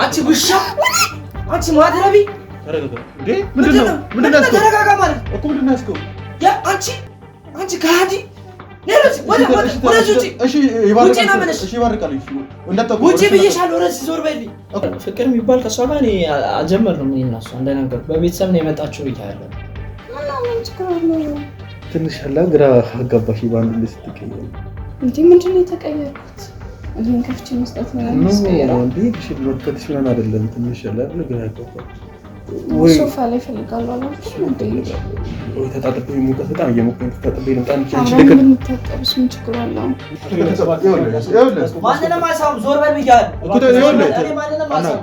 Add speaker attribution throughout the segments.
Speaker 1: አንቺ ውሻ አንቺ ማድረቢ
Speaker 2: እንዴ ምንድነው
Speaker 1: ተረጋጋ ማለት
Speaker 2: እኮ ምንድነው ያስከው
Speaker 1: ያ አንቺ ካዲ ነረስ እሺ
Speaker 2: ይባርካል
Speaker 1: ውጪ ብዬሻለሁ ረስ ዞር በልኝ
Speaker 3: ፍቅር የሚባል ከሷ ጋር እኔ አልጀመርንም እኔ እና እሷ እንደነገርኩ በቤተሰብ ነው የመጣችው ይያለው
Speaker 2: ትንሽ አላ ግራ አጋባሽ ባንድ ልስትቀየው
Speaker 4: እንዴ ምንድነው የተቀየርኩት እኔን ከፍቼ መስጠት ነው
Speaker 2: እንዴ እሺ ወርከት ሲሆን አይደለም ትንሽ አላ ግራ አጋባሽ
Speaker 4: ሶፋ ላይ ፈልጋለሁ አላልኩሽ እንዴ
Speaker 2: ወይ ተጣጥቤ ሙቀት በጣም እየሞቀኝ ተጣጥቤ ልምጣን ቻንቺ
Speaker 4: ልክ ምን ተጣጥብሽ ምን ችግር አለው
Speaker 1: ማንንም አሳም ዞር በል ብያለሁ
Speaker 2: እኮ ይኸውልህ
Speaker 1: እኔ ማንንም አሳም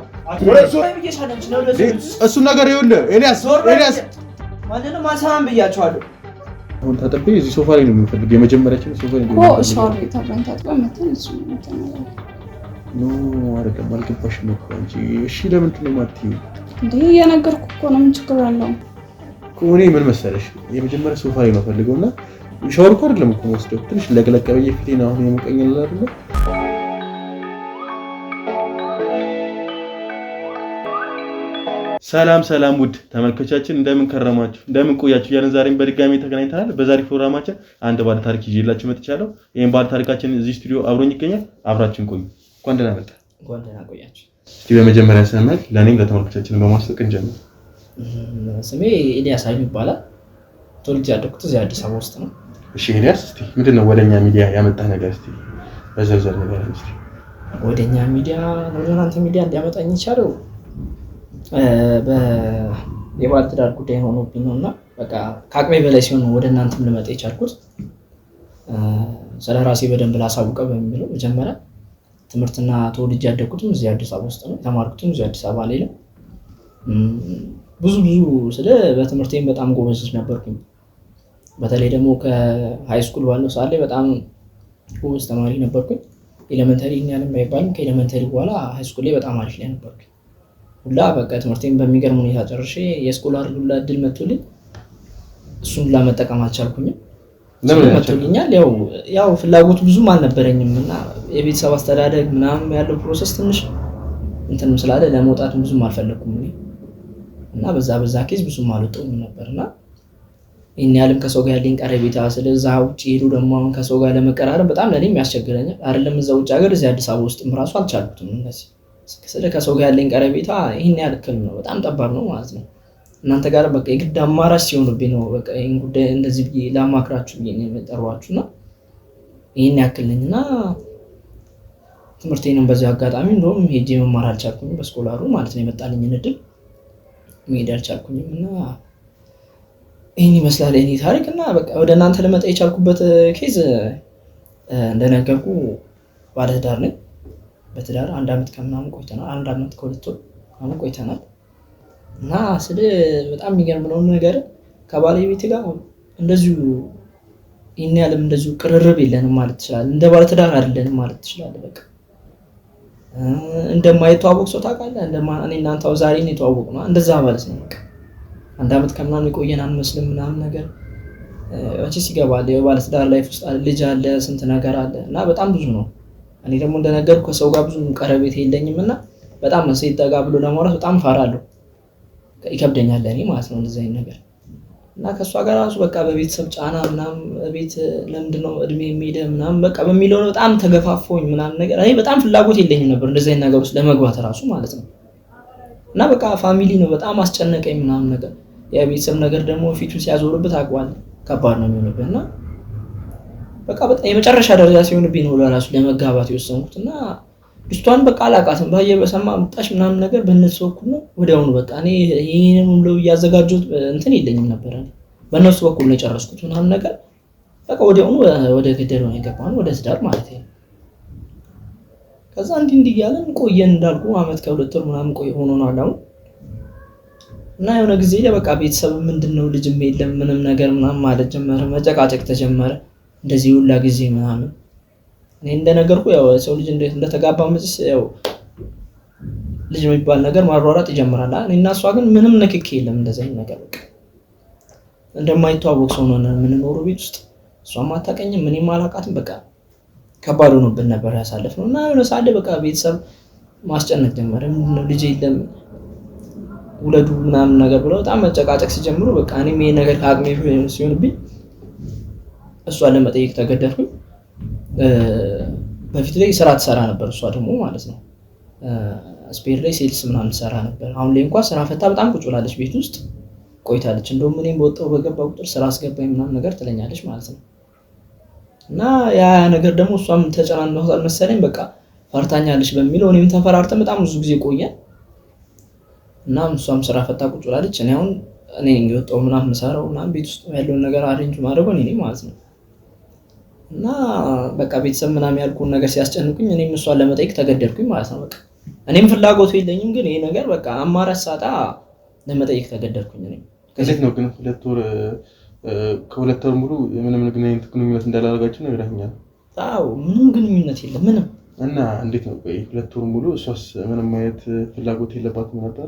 Speaker 2: እሱ ነገር ይኸውልህ ኤልያስ
Speaker 1: ማንንም አሳም ብያቸዋለሁ
Speaker 2: አሁን ተጣጥቤ እዚህ ሶፋ ላይ ነው የምፈልገው የመጀመሪያችን ሶፋ ላይ ነው
Speaker 4: ሻወር ቤት አብረን ታጥበን መተን እሱ እንተናለን
Speaker 2: አይደለም አልገባሽም እኮ አንቺ እሺ ለምንድን ነው የማትይው
Speaker 4: እንዴ የነገርኩህ እኮ ነው ምን ችግር አለው
Speaker 2: እኔ ምን መሰለሽ የመጀመሪያ ሶፋ ላይ ነው ፈልገውና ሻወር እኮ አይደለም እኮ ወስደው ትንሽ ለቅለቅ በየፊቴና አሁን የሞቀኛል አይደል ሰላም ውድ ተመልካቾቻችን እንደምን ከረማችሁ እንደምን ቆያችሁ ያለን ዛሬም በድጋሚ ተገናኝተናል በዛሬ ፕሮግራማችን አንድ ባለ ታሪክ ይዤላችሁ መጥቻለሁ ይሄን ባለ ታሪካችን እዚህ ስቱዲዮ አብሮኝ ይገኛል አብራችን ቆዩ እንኳን ደህና መጣ
Speaker 3: እንኳን ደህና ቆያችሁ
Speaker 2: እስቲ በመጀመሪያ ስናል ለኔም ለተመልካቾቻችን በማስተዋወቅ እንጀምር
Speaker 3: ስሜ ኤልያስ አይኑ ይባላል ተወልጄ ያደግኩት እዚህ አዲስ አበባ ውስጥ ነው
Speaker 2: እሺ ኤልያስ እስቲ ምንድነው ወደኛ ሚዲያ ያመጣ ነገር እስቲ በዘርዘር ነገር እስቲ
Speaker 3: ወደኛ ሚዲያ ወደናንተ ሚዲያ እንዲያመጣኝ ይቻለው የባለ ትዳር ጉዳይ ሆኖብኝ ነውና በቃ ከአቅሜ በላይ ሲሆን ወደ እናንተም ልመጣ የቻልኩት ስለራሴ በደንብ ላሳውቀው በሚለው መጀመሪያ ትምህርትና ተወልጄ ያደግኩትም እዚህ አዲስ አበባ ውስጥ ነው የተማርኩትም እዚህ አዲስ አበባ ላይ ነው ብዙ ስለ በትምህርቴም በጣም ጎበዝ ነበርኩኝ በተለይ ደግሞ ከሃይ ስኩል ባለው ሰዓት ላይ በጣም ጎበዝ ተማሪ ነበርኩኝ ኤሌመንተሪ ያለም ባይባልም ከኤሌመንተሪ በኋላ ሃይ ስኩል ላይ በጣም አሪፍ ላይ ነበርኩኝ ሁላ በቃ ትምህርቴን በሚገርም ሁኔታ ጨርሼ የስኮላር ሁላ እድል መጥቶልኝ እሱን ሁላ መጠቀም አልቻልኩኝም ለምን መጥቶልኛል ያው ፍላጎቱ ብዙም አልነበረኝም እና የቤተሰብ አስተዳደግ ምናምን ያለው ፕሮሰስ ትንሽ እንትንም ስላለ ለመውጣት ብዙም አልፈለኩም እና በዛ ኬዝ ብዙም አልወጣሁም ነበርና ይሄን ያለም ከሰው ጋር ያለኝ ቀረቤታ ስለዛ ውጪ ሄዱ ደግሞ አሁን ከሰው ጋር ለመቀራረብ በጣም ለኔም ያስቸግረኛል አይደለም እዛ ውጪ ሀገር እዚህ አዲስ አበባ ውስጥም ራሱ አልቻልኩትም እንደዚህ ከሰው ጋር ያለኝ ቀረቤታ ይሄን ያልከል ነው በጣም ጠባብ ነው ማለት ነው እናንተ ጋር በቃ የግድ አማራጭ ሲሆንብኝ ነው በቃ ይሄን ጉዳይ እንደዚህ ብዬ ላማክራችሁ ብዬ ነው የመጣሯችሁና ይሄን ያክልኝና ትምህርቴንም በዚህ አጋጣሚ እንደውም ሄጄ መማር አልቻልኩም በስኮላሩ ማለት ነው የመጣልኝ እድል መሄድ አልቻልኩኝም እና ይሄን ይመስላል እኔ ታሪክ እና በቃ ወደ እናንተ ለመጣ የቻልኩበት ኬዝ እንደነገርኩ ባለ ትዳር ነኝ በትዳር አንድ አመት ከምናምን ቆይተናል አንድ አመት ከሁለት ወር ምናምን ቆይተናል እና በጣም የሚገርም ነው ነገር ከባለቤቴ ጋር እንደዚሁ ይሄን ያለም እንደዚሁ ቅርርብ የለንም ማለት ይችላል እንደ ባለ ትዳር አይደለንም ማለት ይችላል በቃ እንደማይተዋወቅ ሰው ታውቃለህ እኔ እናንተው ዛሬ ነው የተዋወቅነው እንደዛ ማለት ነው በቃ አንድ አመት ከምናምን ቆየን አንመስልም ምናምን ነገር ወጪስ ይገባል የባለ ትዳር ላይፍ ውስጥ ልጅ አለ ስንት ነገር አለ እና በጣም ብዙ ነው እኔ ደግሞ እንደነገርኩ ከሰው ጋር ብዙ ቀረቤት የለኝምና በጣም ሴት ጠጋ ብሎ ለማውራት በጣም ፈራለሁ ይከብደኛል እኔ ማለት ነው እንደዚህ አይነት ነገር እና ከሷ ጋር ራሱ በቃ በቤተሰብ ጫና ምናምን ቤት ለምንድነው እድሜ የሚሄደ ምናምን በቃ በሚለው በጣም ተገፋፎኝ ምናምን ነገር እኔ በጣም ፍላጎት የለኝም ነበር እንደዚህ አይነት ነገር ውስጥ ለመግባት ራሱ ማለት ነው እና በቃ ፋሚሊ ነው በጣም አስጨነቀኝ ምናምን ነገር የቤተሰብ ነገር ደግሞ ፊቱ ሲያዞርበት አቋል ከባድ ነው የሚሆንብህና በቃ በጣም የመጨረሻ ደረጃ ሲሆንብኝ ነው ለራሱ ለመጋባት የወሰንኩትና ልጅቷን በቃ አላቃትም ባየ በሰማ መጣሽ ምናምን ነገር በእነሱ በኩል ነው ወዲያውኑ በቃ እኔ ይሄንን ሁሉ ያዘጋጁት እንትን የለኝም ነበር በእነሱ በኩል ነው የጨረስኩት ምናምን ነገር በቃ ወዲያውኑ ወደ ገደለው ነው የገባነው ወደ ትዳር ማለት ነው ከዛ እንዲህ ያለን ቆየን እንዳልኩ አመት ከሁለት ወር ምናምን ሆኖ ነው አላው እና የሆነ ጊዜ በቃ ቤተሰብ ምንድነው ልጅም የለም ምንም ነገር ምናምን ማለት ጀመረ መጨቃጨቅ ተጀመረ እንደዚህ ሁላ ጊዜ ምናምን እኔ እንደነገርኩ ያው ሰው ልጅ እንደተጋባ ምንስ ያው ልጅ የሚባል ነገር ማሯሯጥ ይጀምራል እና እሷ ግን ምንም ንክኪ የለም እንደዚህ አይነት ነገር በቃ እንደማይተዋወቅ ሰው ነው የምንኖረው ቤት ውስጥ እሷም አታውቀኝም ምንም አላውቃትም በቃ ከባድ ሆኖብን ነበር ያሳለፍነው እና የሆነ ሰዓት በቃ ቤተሰብ ማስጨነቅ ጀመረ። ምንድነው ልጅ የለም ውለዱ ምናምን ነገር ብለው በጣም መጨቃጨቅ ሲጀምሩ በቃ እኔም ይሄ ነገር ከአቅሜ ሲሆንብኝ እሷን ለመጠየቅ ተገደድኩኝ። በፊት ላይ ስራ ትሰራ ነበር እሷ ደግሞ ማለት ነው ስፔር ላይ ሴልስ ምናምን ትሰራ ነበር። አሁን ላይ እንኳን ስራ ፈታ በጣም ቁጭ ብላለች ቤት ውስጥ ቆይታለች። እንደውም እኔም በወጣው በገባ ቁጥር ስራ አስገባኝ ምናምን ነገር ትለኛለች ማለት ነው። እና ያ ነገር ደግሞ እሷም ተጨናንቋታል መሰለኝ በቃ ፈርታኛለች በሚለው እኔም ተፈራርተን በጣም ብዙ ጊዜ ቆየን። እና እሷም ስራ ፈታ ቁጭ ብላለች። እኔ አሁን እኔ እንግዲህ ምናምን የምሰራው ምናምን ቤት ውስጥ ያለውን ነገር አሬንጅ ማድረግ እኔ ነኝ ማለት ነው። እና በቃ ቤተሰብ ምናምን ያልኩን ነገር ሲያስጨንቁኝ እኔም እሷን ለመጠየቅ ተገደድኩኝ ማለት ነው። በቃ እኔም ፍላጎቱ የለኝም ግን ይሄ ነገር በቃ አማራጭ ሳጣ ለመጠየቅ ተገደድኩኝ። እኔ
Speaker 2: ከዚህ ነው ግን ከሁለት ወር ሙሉ ምንም ግንኙነት እንዳላደረጋችሁ ነግረኸኛል።
Speaker 3: አዎ ምንም ግንኙነት የለም ምንም።
Speaker 2: እና እንዴት ነው ቆይ 2 ወር ሙሉ እሷስ ምንም አይነት ፍላጎት የለባትም ነበር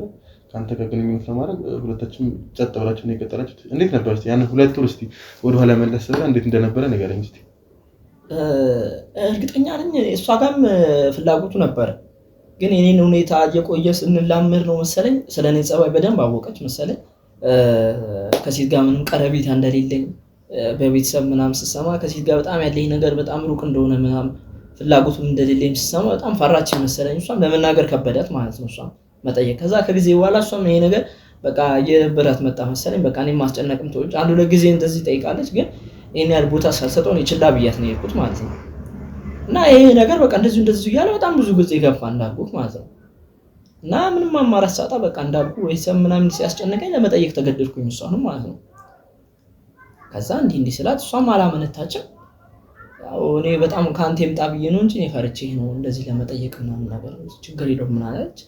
Speaker 2: ካንተ ጋር ግንኙነት ለማድረግ? ሁለታችሁም ጸጥ ብላችሁ ነው የቀጠላችሁት? እንዴት ነበር እስቲ ያን 2 ወር እስቲ ወደ ኋላ መለስ ብለህ እንዴት እንደነበረ ንገረኝ እስቲ።
Speaker 3: እርግጠኛ ነኝ እሷ ጋርም ፍላጎቱ ነበር ግን የኔን ሁኔታ እየቆየ ስንላመድ ነው መሰለኝ ስለኔ ጸባይ በደንብ አወቀች መሰለኝ። ከሴት ጋር ምንም ቀረቤታ እንደሌለኝ በቤተሰብ ምናምን ስሰማ ከሴት ጋር በጣም ያለኝ ነገር በጣም ሩቅ እንደሆነ ምናምን ፍላጎቱም እንደሌለኝ ስሰማ በጣም ፈራች መሰለኝ። እሷም ለመናገር ከበዳት ማለት ነው እሷም መጠየቅ። ከዛ ከጊዜ በኋላ እሷም ይሄ ነገር በቃ የብረት መጣ መሰለኝ። በቃ እኔም ማስጨነቅም ተወች። አንዱ ለጊዜ እንደዚህ ጠይቃለች ግን ይሄን ያህል ቦታ ሳልሰጠው ነው ችላ ብያት ነው የሄድኩት ማለት ነው። እና ይሄ ነገር በቃ እንደዚህ እያለ በጣም ብዙ ጊዜ ገፋ እንዳልኩት ማለት ነው። እና ምንም አማራጭ ሳጣ በቃ እንዳልኩ ወይሰም ምናምን ሲያስጨንቀኝ ለመጠየቅ ተገደድኩኝ እሷንም ማለት ነው። ከዛ እንዲህ ስላት እሷም አላመነታችም። ያው እኔ በጣም ካንተ ይምጣ ብዬ ነው እንጂ እኔ ፈርቼ ነው እንደዚህ ለመጠየቅ ምናምን ነገር ችግር የለውም ምን አለች።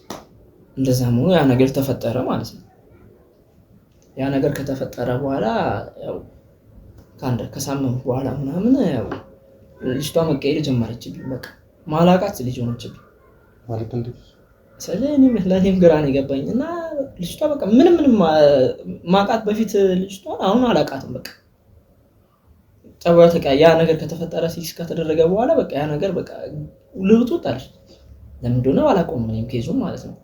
Speaker 3: እንደዛ ነው ያ ነገር ተፈጠረ ማለት ነው። ያ ነገር ከተፈጠረ በኋላ ያው ከሳምንት በኋላ ምናምን ያው ልጅቷ መቀየር ጀመረችብኝ። በቃ ማላቃት ልጅ ሆነችብኝ
Speaker 2: ማለት እንዴት
Speaker 3: ስለኔም ለኔም ግራ ነው የገባኝ። እና ልጅቷ በቃ ምንም ማቃት በፊት ልጅቷን አሁን አላቃትም። በቃ ጸባዩ ያ ነገር ከተፈጠረ ሲስ ከተደረገ በኋላ በቃ ያ ነገር በቃ ልውጡ ታለች። ለምን እንደሆነ አላውቀውም እኔም ኬዙ ማለት ነው።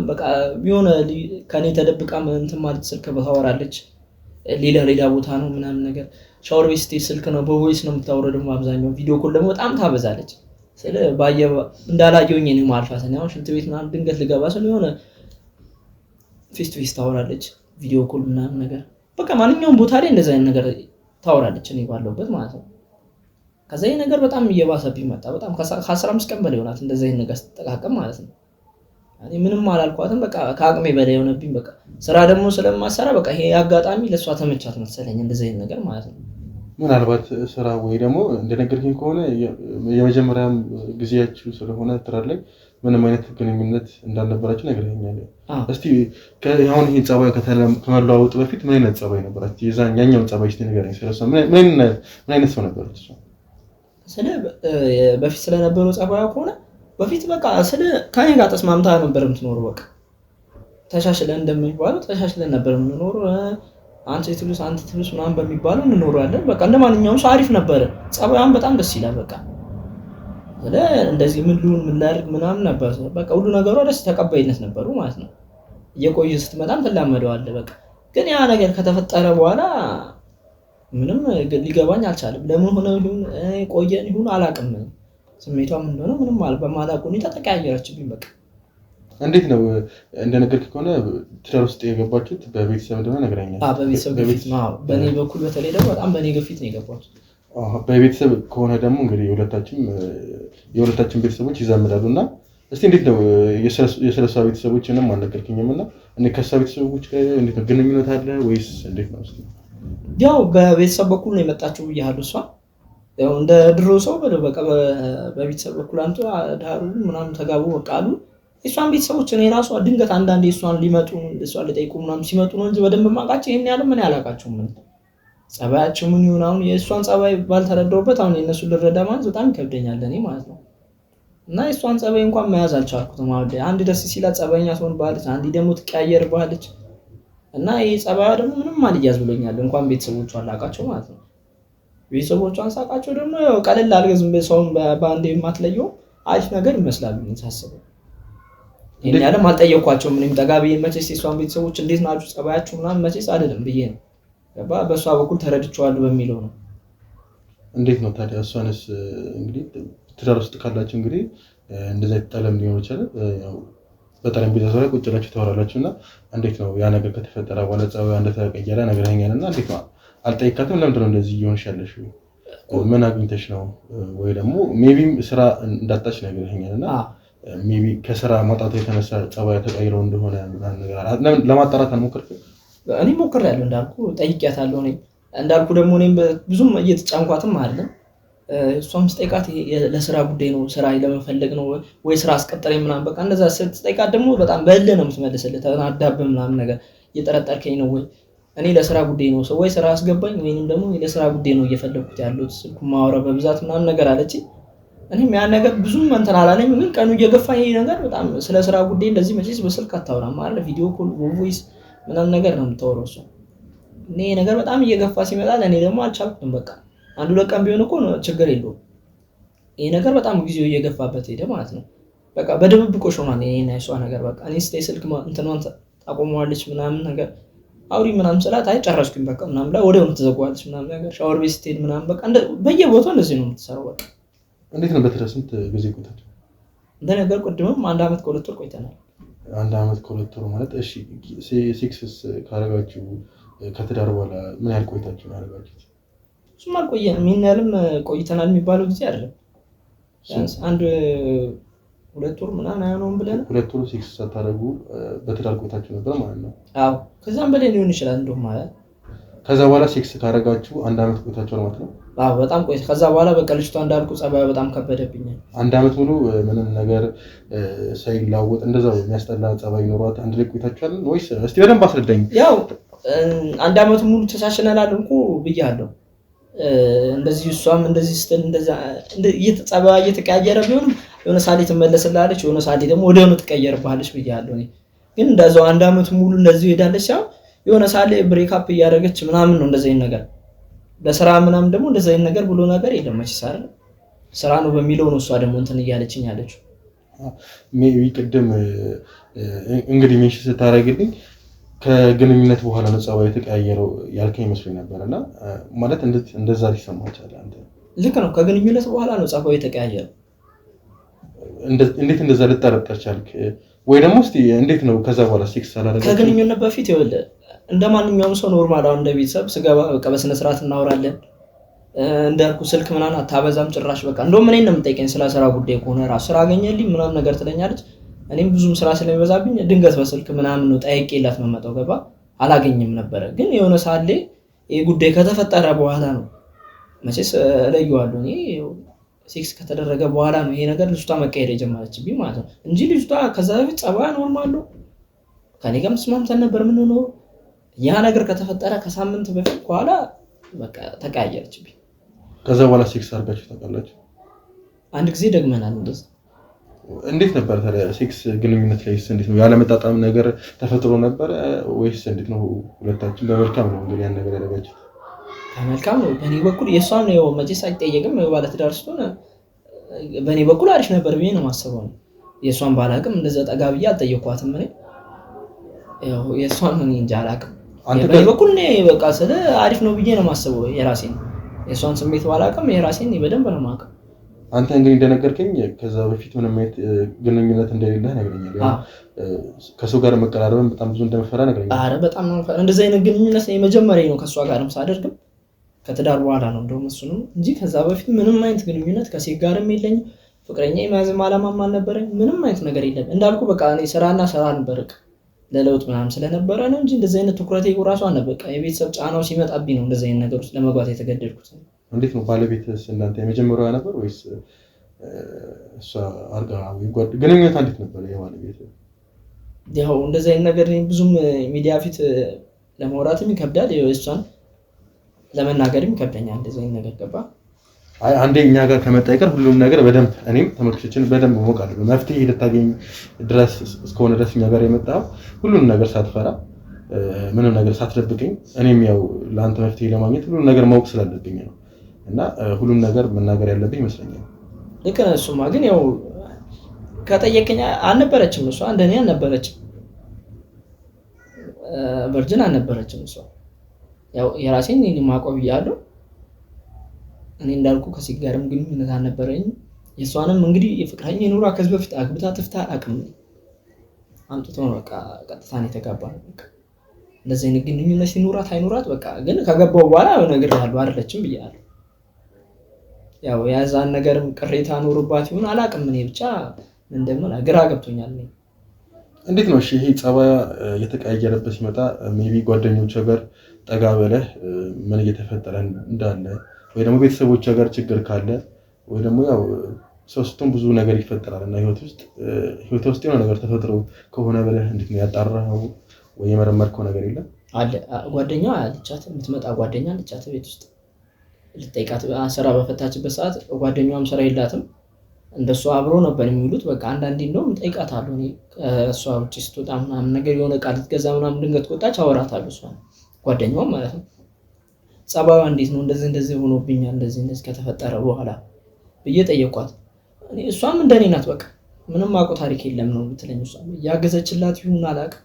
Speaker 3: በቃ የሆነ ከኔ ተደብቃ እንትን ማለት ስልክ ታወራለች ሌላ ቦታ ነው ምናምን ነገር ሻወር ቤት ስትሄድ ስልክ ነው በቮይስ ነው የምታወራው። ደግሞ አብዛኛው ቪዲዮ ኮል ደግሞ በጣም ታበዛለች። ስለ እንዳላየሁኝ እኔ ማልፋት ነው ሽንት ቤት ምናምን ድንገት ልገባ ስለ የሆነ ፌስ ቱ ፌስ ታወራለች ቪዲዮ ኮል ምናምን ነገር በቃ ማንኛውም ቦታ ላይ እንደዛ አይነት ነገር ታወራለች እኔ ባለሁበት ማለት ነው። ከዛ ይሄ ነገር በጣም እየባሰብኝ መጣ። በጣም ከ15 ቀን በላይ ሆናት እንደዛ አይነት ነገር ስትጠቃቀም ማለት ነው። እኔ ምንም አላልኳትም በቃ ከአቅሜ በላይ ሆነብኝ። በቃ ስራ ደግሞ ስለማሰራ በቃ ይሄ አጋጣሚ ለሷ ተመቻት መሰለኝ እንደዛ አይነት ነገር ማለት ነው።
Speaker 2: ምናልባት ስራ ወይ ደግሞ እንደነገርኩኝ ከሆነ የመጀመሪያም ጊዜያችሁ ስለሆነ ትራር ላይ ምንም አይነት ግንኙነት እንዳልነበራችሁ ነግረኸኛል። እስቲ አሁን ይሄን ጸባይ ከመለዋወጡ በፊት ምን አይነት ጸባይ ነበራት? ያኛውን ጸባይ እስቲ ንገረኝ። ስለሷ ምን አይነት ሰው ነበረች እሷ?
Speaker 3: በፊት ስለነበረው ጸባዩ ከሆነ በፊት በቃ ከኔ ጋር ተስማምታ ነበር የምትኖረው። በቃ ተሻሽለን እንደሚባለው ተሻሽለን ነበር የምንኖረው። አንተ ትብስ ምናምን በሚባለው እንኖራለን። በቃ እንደማንኛውም ሰው አሪፍ ነበር። ጸባዩም በጣም ደስ ይላል። በቃ እንደዚህ ምን ላድርግ ምናምን ነበር። በቃ ሁሉ ነገሯ ደስ ተቀባይነት ነበሩ ማለት ነው። እየቆየ ስትመጣም ትላመደዋለህ። በቃ ግን ያ ነገር ከተፈጠረ በኋላ ምንም ሊገባኝ አልቻለም። ለምን ሆነ ይሁን ቆየን ይሁን አላውቅም። ስሜቷም እንደሆነ ምንም በማላውቅ ሁኔታ ተቀያየረችብኝ። በቃ
Speaker 2: እንዴት ነው እንደነገርኩህ ከሆነ ትዳር ውስጥ የገባችሁት በቤተሰብ እንደሆነ ነግረኛል።
Speaker 3: በቤተሰብ ግፊት ነው። በእኔ በኩል በተለይ ደግሞ በጣም በእኔ ግፊት ነው የገባችሁት።
Speaker 2: በቤተሰብ ከሆነ ደግሞ እንግዲህ የሁለታችን ቤተሰቦች ይዛምዳሉ። እና እስቲ እንዴት ነው የሰለሷ ቤተሰቦችንም አልነገርከኝም። እና ከእሷ ቤተሰቦች ጋር እንዴት ነው ግንኙነት አለ ወይስ እንዴት ነው? እስቲ
Speaker 3: ያው በቤተሰብ በኩል ነው የመጣችው ብያለሁ። እሷ ያው እንደ ድሮ ሰው በቃ በቤተሰብ በኩል አንተ ዳሩ ምናምን ተጋቡ በቃ አሉ። እሷን ቤተሰቦች እኔ ራሷ ድንገት አንዳንዴ እሷን ሊመጡ እሷን ሊጠይቁ ምናምን ሲመጡ ነው እንጂ በደንብ ማውቃቸው ይሄን ያህል ምን ያላውቃቸውም። ምን ጸባያቸው ምን ይሁን አሁን የእሷን ጸባይ ባልተረዳሁበት አሁን የእነሱን ልረዳ ማለት በጣም ይከብደኛል እኔ ማለት ነው። እና የእሷን ጸባይ እንኳን መያዝ አልቻልኩትም። አንድ ደስ ሲላት ጸባይኛ ትሆንብሃለች፣ አንዴ ደግሞ ትቀያየርብሃለች። እና ይሄ ጸባዩ ደግሞ ምንም አልያዝ ብሎኛል። እንኳን ቤተሰቦቿን ላውቃቸው ማለት ነው። ቤተሰቦቿን ሳውቃቸው ደግሞ ያው ቀለል አድርገህ ዝም ብለህ ሰውን በአንዴ የማትለየው አሪፍ ነገር ይመስላል ሳስበው። እኔ ያለም አልጠየኳቸውም ምንም ጠጋቢ መቼስ የሷን ቤተሰቦች እንዴት ናችሁ ጸባያችሁ ምናምን መቼስ አይደለም ብዬ ነው ገባ በሷ በኩል ተረድቻለሁ በሚለው ነው።
Speaker 2: እንዴት ነው ታዲያ እሷንስ እንግዲህ ትዳር ውስጥ ካላችሁ እንግዲህ እንደዛ ተጠለም ሊሆን ይችላል ያው በጠረጴዛ ዙሪያ ቁጭ ብላችሁ ታወራላችሁና እንዴት ነው ያ ነገር ከተፈጠረ በኋላ ጸባዩ እንደተቀየረ ነገርኛልና እንዴት ነው አልጠይቃትም ለምንድን ነው እንደዚህ እየሆንሽ ያለሽው ምን አግኝተሽ ነው ወይ ደግሞ ሜቢ ስራ እንዳጣች ነገርኛልና ሜቢ ከስራ ማጣት የተነሳ ጸባዩ ተቀይረው እንደሆነ ነገር ለማጣራት አልሞከርኩም።
Speaker 3: እኔ ሞክሬያለሁ እንዳልኩ ጠይቄያታለሁ እኔ እንዳልኩ ደግሞ እኔም ብዙም እየተጫንኳትም አይደለም እሷም ስጠይቃት ለስራ ጉዳይ ነው ስራ ለመፈለግ ነው ወይ ስራ አስቀጥረኝ ምናምን በቃ እንደዛ ስትጠይቃት ደግሞ በጣም በእልህ ነው የምትመልስልህ ተናዳብህ ምናምን ነገር እየጠረጠርከኝ ነው ወይ እኔ ለስራ ጉዳይ ነው ወይ ስራ አስገባኝ ወይንም ደግሞ ለስራ ጉዳይ ነው እየፈለኩት ያለሁት ስልኩ ማውራ በብዛት ምናምን ነገር አለች። እኔም ያን ነገር ብዙም እንትን አላለኝ ግን ቀኑ እየገፋ ይሄ ነገር በጣም ስለ ስራ ጉዳይ እንደዚህ መቼስ በስልክ አታወራም አይደል ቪዲዮ ኮል ቮይስ ምናምን ነገር ነው የምታወራው እሷ እኔ ነገር በጣም እየገፋ ሲመጣ ለኔ ደግሞ አልቻልኩም በቃ አንዱ ለቀን ቢሆን እኮ ችግር የለውም ይሄ ነገር በጣም ጊዜው እየገፋበት ሄደ ማለት ነው። በቃ በድብብቆሽ ሆኗል ይሄን አይሷ ነገር በቃ እኔ ስልክ እንትኗን ታቆመዋለች ምናምን ነገር አውሪ ምናምን ስላት አይ ጨረስኩኝ በቃ ምናምን ላይ ወዲያው ትዘጋዋለች ምናምን ነገር ሻወር ቤት ስትሄድ ምናምን በቃ በየቦታው እንደዚህ ነው የምትሰራው በቃ።
Speaker 2: እንዴት ነው በተረስንት ጊዜ ቆይታችሁ?
Speaker 3: እንደነገር ቅድምም 1 ዓመት ከ2 ወር ቆይተናል።
Speaker 2: 1 ዓመት ከ2 ወር ማለት እሺ ሴክስስ ካረጋችሁ ከትዳር በኋላ ምን ያህል ቆይታችሁ ነው ያረጋችሁት?
Speaker 3: እሱም አልቆየንም ምን ያህልም ቆይተናል የሚባለው ጊዜ አይደለም ቢያንስ 1-2 ወር ምናምን አይሆንም ብለን
Speaker 2: 2 ወር ሴክስ ሳታረጉ በትዳር ቆይታችሁ ነበር ማለት ነው?
Speaker 3: አዎ ከዛም በላይ ሊሆን ይችላል እንደውም ማለት
Speaker 2: ከዛ በኋላ ሴክስ ካረጋችሁ 1 ዓመት ቆይታችሁ ማለት ነው?
Speaker 3: አዎ በጣም ቆይተ ከዛ በኋላ በቃ ልጅቷ እንዳልኩ ጸባዩ በጣም ከበደብኝ
Speaker 2: 1 ዓመት ሙሉ ምንም ነገር ሳይላወጥ እንደዛው የሚያስጠላ ጸባይ ኖሯት አንድ ላይ ቆይታችኋል ወይስ እስቲ በደንብ አስረዳኝ።
Speaker 3: ያው 1 ዓመት ሙሉ ተሳሽነናል እንኳ ብያለሁ እንደዚህ እሷም እንደዚህ ስትል እንደዛ ጸባዩ እየተቀያየረ ቢሆንም የሆነ ሳሌ ትመለስላለች የሆነ ሳሌ ደግሞ ወዲያውኑ ትቀየርብሃለች ብያለሁ እኔ ግን እንደዛው 1 ዓመት ሙሉ እንደዚህ ሄዳለች ያው የሆነ ሳሌ ብሬክ አፕ እያደረገች ምናምን ነው እንደዚህ ነገር ለስራ ምናምን ደግሞ እንደዚህ አይነት ነገር ብሎ ነገር የለም መቼስ አይደል ስራ ነው በሚለው ነው እሷ ደግሞ እንትን እያለችኝ ያለችው።
Speaker 2: ሜቢ ቅድም እንግዲህ ሜንሽ ስታረግልኝ ከግንኙነት በኋላ ነው ጸባዩ የተቀያየረው ያልከኝ መስሎኝ ነበርና ማለት እንደዛ ሊሰማቻለ አንተ
Speaker 3: ልክ ነው ከግንኙነት በኋላ ነው ጸባዩ የተቀያየረው
Speaker 2: እንዴት እንደዛ ልጠረጠር ቻልክ ወይ ደግሞ እስቲ እንዴት ነው ከዛ በኋላ ሴክስ አላደረጋችሁ?
Speaker 3: ከግንኙነት በፊት ይኸውልህ እንደማንኛውም ሰው ኖርማል አሁን እንደ ቤተሰብ ስገባ በቃ በስነ ስርዓት እናወራለን እንዳልኩ ስልክ ምናምን አታበዛም ጭራሽ በቃ እንደውም እኔን ነው የምጠይቀኝ ስለ ስራ ጉዳይ ከሆነ ራሱ ስራ አገኘልኝ ምናምን ነገር ትለኛለች እኔም ብዙም ስራ ስለሚበዛብኝ ድንገት በስልክ ምናምን ነው ጠይቄላት ነው መጣው ገባ አላገኝም ነበር ግን የሆነ ሳሌ ይሄ ጉዳይ ከተፈጠረ በኋላ ነው መቼስ ለዩዋለሁ እኔ ሴክስ ከተደረገ በኋላ ነው ይሄ ነገር ልጅቷ መቀየር የጀመረችብኝ ማለት ነው እንጂ ልጅቷ ከዛ በፊት ጸባዩ ኖርማል ነው ከኔ ጋርም ተስማምተን ነበር ምን ነው ያ ነገር ከተፈጠረ ከሳምንት በፊት በኋላ በቃ ተቀያየረችብኝ።
Speaker 2: ከዛ በኋላ ሴክስ አድርጋችሁ ታውቃላችሁ?
Speaker 3: አንድ ጊዜ ደግመናል እንደዛ።
Speaker 2: እንዴት ነበር ታዲያ ሴክስ ግንኙነት ላይስ እንዴት ነው ያለመጣጣም ነገር ተፈጥሮ ነበር ወይስ እንዴት ነው ሁለታችን በመልካም ነው እንግዲህ ያን ነገር ያደረጋችሁት?
Speaker 3: በመልካም ነው በእኔ በኩል የሷን ነው መቼስ አይጠየቅም ባለ ትዳር ስትሆን በእኔ በኩል አሪፍ ነበር ብዬ ነው የማስበው የሷን ባላቅም እንደዛ ጠጋ ብዬ አልጠየኳትም እኔ ያው የሷን ነው እንጂ አላቅም በእኔ በኩል ነው በቃ ስለ አሪፍ ነው ብዬ ነው የማስበው የራሴን የሷን ስሜት ባላቅም የራሴን በደንብ ነው የማውቀው።
Speaker 2: አንተ እንግዲህ እንደነገርከኝ ከዛ በፊት ምንም አይነት ግንኙነት እንደሌለ ነገርኛል ያው ከሰው ጋር መቀራረብም በጣም ብዙ እንደመፈራ ነገርኛል።
Speaker 3: አረ በጣም ነው እንደዛ አይነት ግንኙነት የመጀመሪያ ነው ከሷ ጋርም ሳደርግም ከትዳር በኋላ ነው እንደውም እሱ ነው እንጂ ከዛ በፊት ምንም አይነት ግንኙነት ከሴት ጋርም የለኝም ፍቅረኛ የማዝም አላማም አልነበረኝ ምንም አይነት ነገር የለም እንዳልኩ በቃ እኔ ስራና ስራ ነበር ለለውጥ ምናምን ስለነበረ ነው እንጂ እንደዚህ አይነት ትኩረቴ ራሱ አነበቀ የቤተሰብ ጫናው ሲመጣብኝ ነው እንደዚህ አይነት ነገር ውስጥ ለመግባት የተገደድኩት።
Speaker 2: እንዴት ነው ባለቤትስ እናንተ የመጀመሪያው ነበር ወይስ እሷ አርጋ ግንኙነት እንዴት ነበር የባለቤት?
Speaker 3: ያው እንደዚህ አይነት ነገር ብዙም ሚዲያ ፊት ለማውራትም ይከብዳል እሷን ለመናገርም ይከብደኛል እንደዚህ አይነት ነገር ገባ
Speaker 2: አይ አንዴ እኛ ጋር ከመጣይቀር ሁሉም ነገር በደንብ እኔም ተመልክቼችን በደንብ ሞቃለሁ መፍትሄ ልታገኝ ድረስ እስከሆነ ድረስ እኛ ጋር የመጣው ሁሉም ነገር ሳትፈራ ምንም ነገር ሳትደብቀኝ እኔም ያው ለአንተ መፍትሄ ለማግኘት ሁሉም ነገር ማወቅ ስላለብኝ ነው እና ሁሉም ነገር መናገር ያለብኝ ይመስለኛል።
Speaker 3: ልክ ነህ እሱማ ግን ያው ከጠየቀኝ አልነበረችም እሷ እንደኔ አልነበረችም ቨርጅን አልነበረችም እሷ ያው የራሴን እኔ ማቆብ ያለው እኔ እንዳልኩ ከሲጋርም ግንኙነት አልነበረኝ የሷንም እንግዲህ የፍቅረኛ ኑራ ከዚህ በፊት አግብታ ትፍታ አቅም አምጥቶ ነው በቃ ቀጥታ ነው የተጋባነው በቃ እንደዚህ አይነት ግንኙነት ሲኖራት አይኖራት በቃ ግን ከገባው በኋላ ያው ነገር ያለው አይደለችም ብያለሁ ያው ያዛን ነገርም ቅሬታ ኖርባት ይሁን አላቅም እኔ ብቻ እንደምን ግራ ገብቶኛል እኔ
Speaker 2: እንዴት ነው እሺ ይሄ ጸባያ የተቀያየረበት ሲመጣ ሜቢ ጓደኞቿ ጋር ጠጋ በለህ ምን እየተፈጠረ እንዳለ ወይ ደግሞ ቤተሰቦቿ ጋር ችግር ካለ ወይ ደግሞ ያው ሶስቱም ብዙ ነገር ይፈጠራልና ህይወት ውስጥ የሆነ ነገር ተፈጥሮ ከሆነ በለህ እንዴት ነው ያጣራው ወይ የመረመርከው ነገር የለም
Speaker 3: አለ ጓደኛዋ አለቻት የምትመጣ ጓደኛ አለቻት ቤት ውስጥ ልትጠይቃት ስራ በፈታችበት ሰዓት ጓደኛዋም ስራ የላትም እንደሷ አብሮ ነበር የሚሉት በቃ አንዳንዴ እንደውም ጠይቃታለሁ እኔ እሷ ውጪ ስትወጣ ምናምን ነገር የሆነ ቃል ልትገዛ ምናምን ድንገት ወጣች አወራታለሁ እሷ ጓደኛዋ ማለት ነው ጸባዩ እንዴት ነው እንደዚህ ሆኖብኛል እንደዚህ ከተፈጠረ በኋላ ብዬ ጠየኳት እኔ እሷም እንደኔ ናት በቃ ምንም አቆ ታሪክ የለም ነው የምትለኝ እሷ ያገዘችላት ይሁን አላውቅም